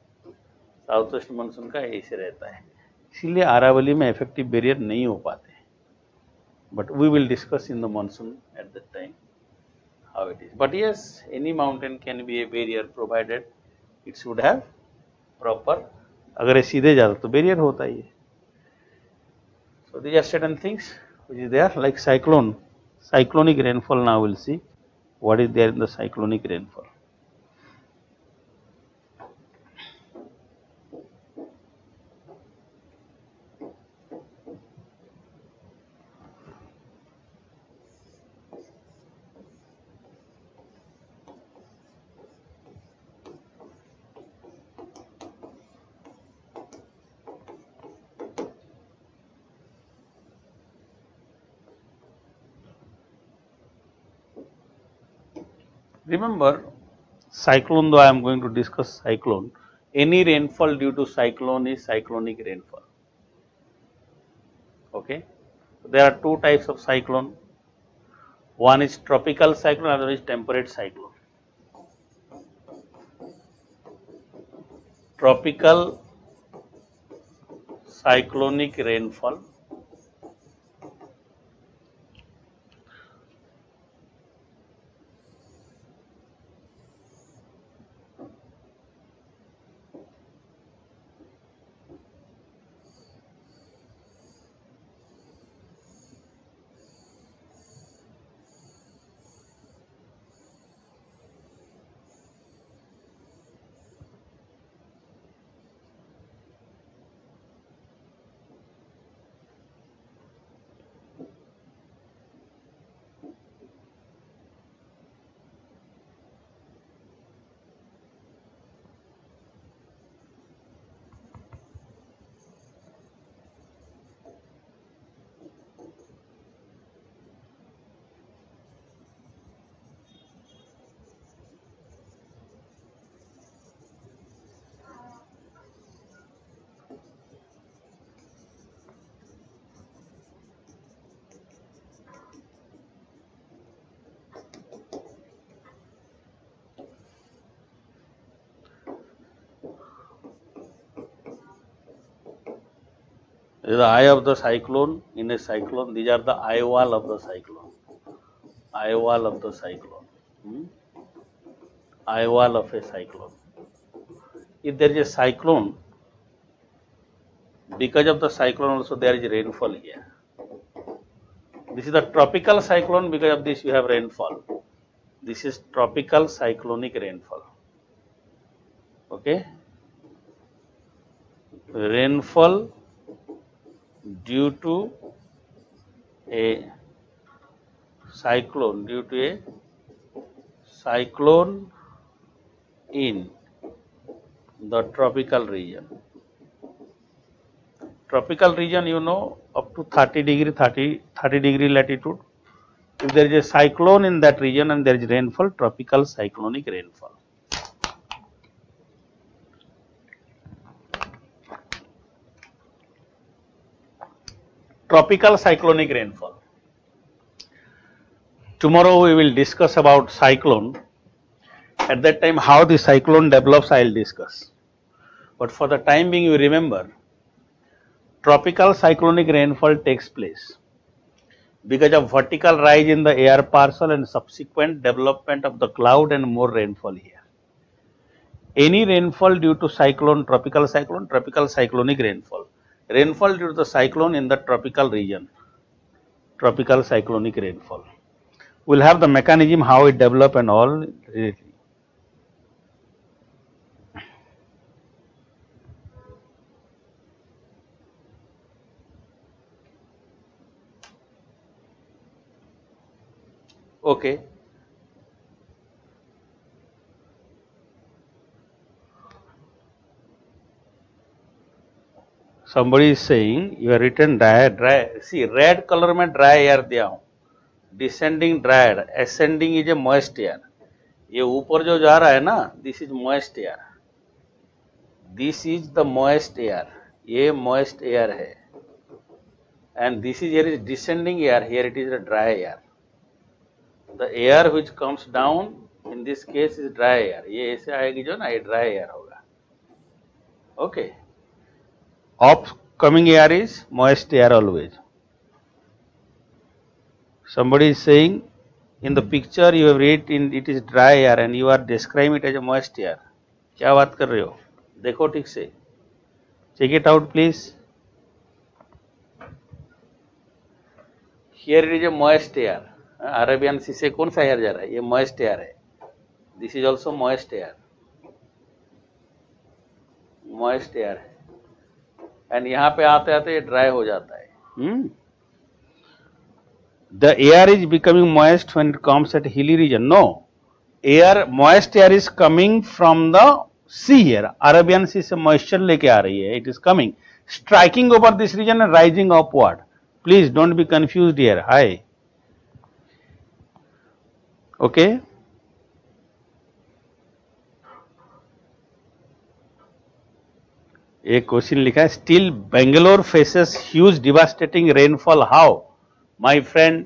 S1: साउथ वेस्ट मानसून का ऐसे रहता है, इसलिए अरावली में इफेक्टिव बैरियर नहीं हो पाते. But we will discuss in the monsoon at that time how it is. But yes, any mountain can be a barrier provided it should have proper. अगर ये सीधे जाता तो बैरियर होता ही है. So these are certain things which is there, like cyclone, cyclonic rainfall. Now we'll see what is there in the cyclonic rainfall. Remember, cyclone, though I am going to discuss cyclone, any rainfall due to cyclone is cyclonic rainfall. Okay. There are two types of cyclone. One is tropical cyclone, other is temperate cyclone. Tropical cyclonic rainfall is the eye of the cyclone. In a cyclone, these are the eye wall of the cyclone. Eye wall of the cyclone. Eye wall of a cyclone. If there is a cyclone, because of the cyclone also there is rainfall here. This is the tropical cyclone, because of this you have rainfall. This is tropical cyclonic rainfall. Okay. Rainfall due to a cyclone, in the tropical region. Tropical region, you know, up to 30 degree latitude. If there is a cyclone in that region and there is rainfall, tropical cyclonic rainfall. Tropical cyclonic rainfall. Tomorrow we will discuss about cyclone. At that time, how the cyclone develops, I will discuss. But for the time being, you remember, tropical cyclonic rainfall takes place because of vertical rise in the air parcel and subsequent development of the cloud and more rainfall here. Any rainfall due to cyclone, tropical cyclonic rainfall. Rainfall due to the cyclone in the tropical region, tropical cyclonic rainfall. We will have the mechanism, how it develop and all. Okay. Somebody is saying you have written dry. See, red color में dry air दिया हूँ. Descending dry, ascending is a moist air. ये ऊपर जो जा रहा है ना, this is moist air. This is the moist air. ये moist air है. And this is here is descending air. Here it is a dry air. The air which comes down in this case is dry air. ये ऐसे आएगी जो ना, ये dry air होगा. Okay. Upcoming air is moist air always. Somebody is saying in the picture you have read in it is dry air and you are describing it as a moist air. क्या बात कर रहे हो? देखो ठीक से. Check it out please. Here it is a moist air. Arabian Sea से कौन सा air जा रहा है? ये moist air है. This is also moist air. Moist air है. And यहाँ पे आते आते ये dry हो जाता है. The air is becoming moist when it comes at hilly region. No, moist air is coming from the sea here. Arabian Sea से moisture लेके आ रही है. It is coming, striking over this region and rising upward. Please don't be confused here. Hi. Okay. एक question लिखा है, still Bangalore faces huge devastating rainfall, how? My friend,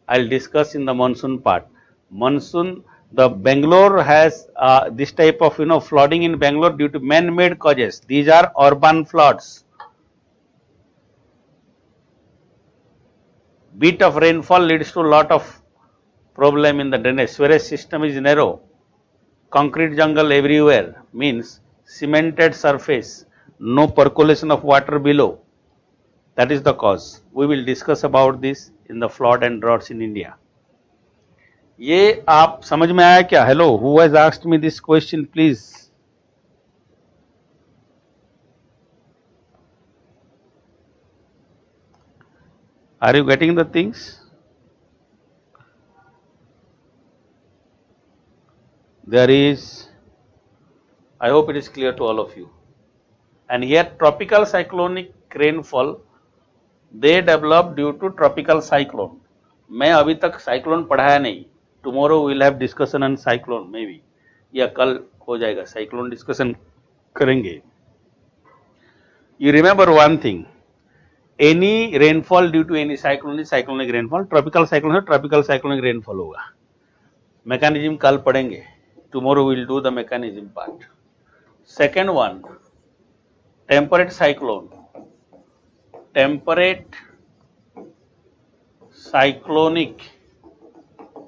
S1: I will discuss in the monsoon part. Monsoon, the Bangalore has this type of flooding in Bangalore due to man-made causes. These are urban floods. Bit of rainfall leads to lot of problem in the drainage. Sewerage system is narrow. Concrete jungle everywhere means cemented surface, no percolation of water below. That is the cause. We will discuss about this in the flood and droughts in India. ये आप समझ में आया क्या? Hello, who has asked me this question, please? Are you getting the things? There is, I hope it is clear to all of you. And here tropical cyclonic rainfall, they develop due to tropical cyclone. मैं अभी तक cyclone पढ़ाया नहीं. Tomorrow will have discussion on cyclone, may be, या कल हो जाएगा, cyclone discussion करेंगे. You remember one thing, any rainfall due to any cyclone is cyclonic rainfall. Tropical cyclone है, tropical cyclonic rainfall होगा. Mechanism कल पढ़ेंगे. Tomorrow we will do the mechanism part. Second one, temperate cyclone. Temperate cyclonic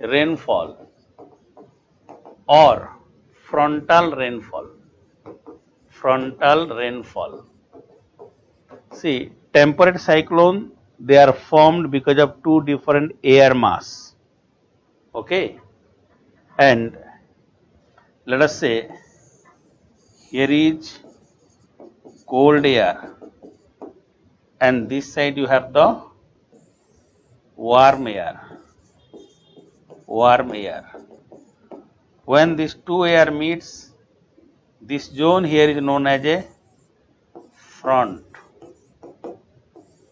S1: rainfall or frontal rainfall. Frontal rainfall. See, temperate cyclone, they are formed because of two different air mass. Okay, and let us say here is cold air and this side you have the warm air. Warm air. When these two air meets, this zone here is known as a front.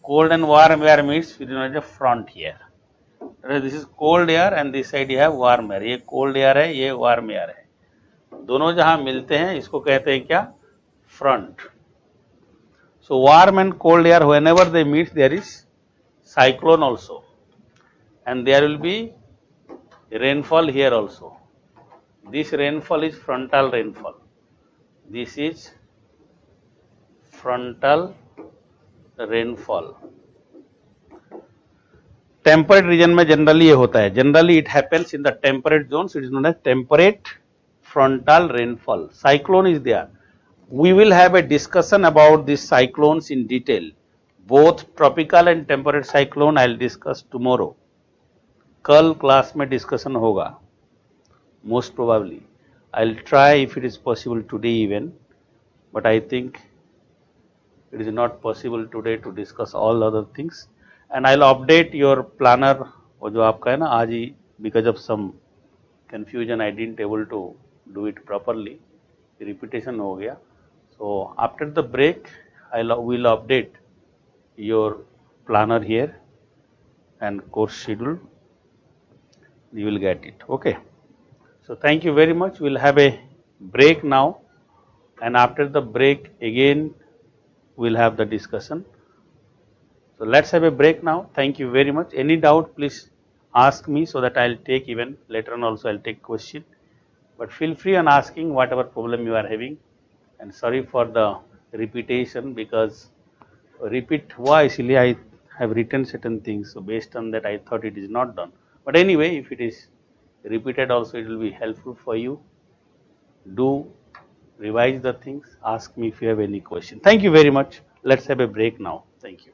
S1: Cold and warm air meets, it is known as a front here. This is cold air and this side you have warm air. ये cold air है, ये warm air है. दोनों जहां मिलते हैं इसको कहते हैं क्या? Front. So warm and cold air, whenever they meet, there is cyclone also, and there will be rainfall here also. This rainfall is frontal rainfall. This is frontal rainfall. Temperate region में generally ये होता है. Generally it happens in the temperate zones. It is known as temperate frontal rainfall. Cyclone is there. We will have a discussion about these cyclones in detail. Both tropical and temperate cyclone I will discuss tomorrow. कल class में discussion होगा. Most probably I will try if it is possible today even, but I think it is not possible today to discuss all other things. And I will update your planner. वो जो आपका है ना आज ही, because of some confusion I didn't able to do it properly. Repetition हो गया. So after the break I will update your planner here and course schedule. You will get it. Okay. So thank you very much. We will have a break now, and after the break again we will have the discussion. So let's have a break now. Thank you very much. Any doubt, please ask me so that I will take, even later on also I will take question. But feel free on asking whatever problem you are having. And sorry for the repetition, because repeat हुआ इसलिए I have written certain things. So based on that I thought it is not done. But anyway, if it is repeated also, it will be helpful for you. Do revise the things. Ask me if you have any question. Thank you very much. Let's have a break now. Thank you.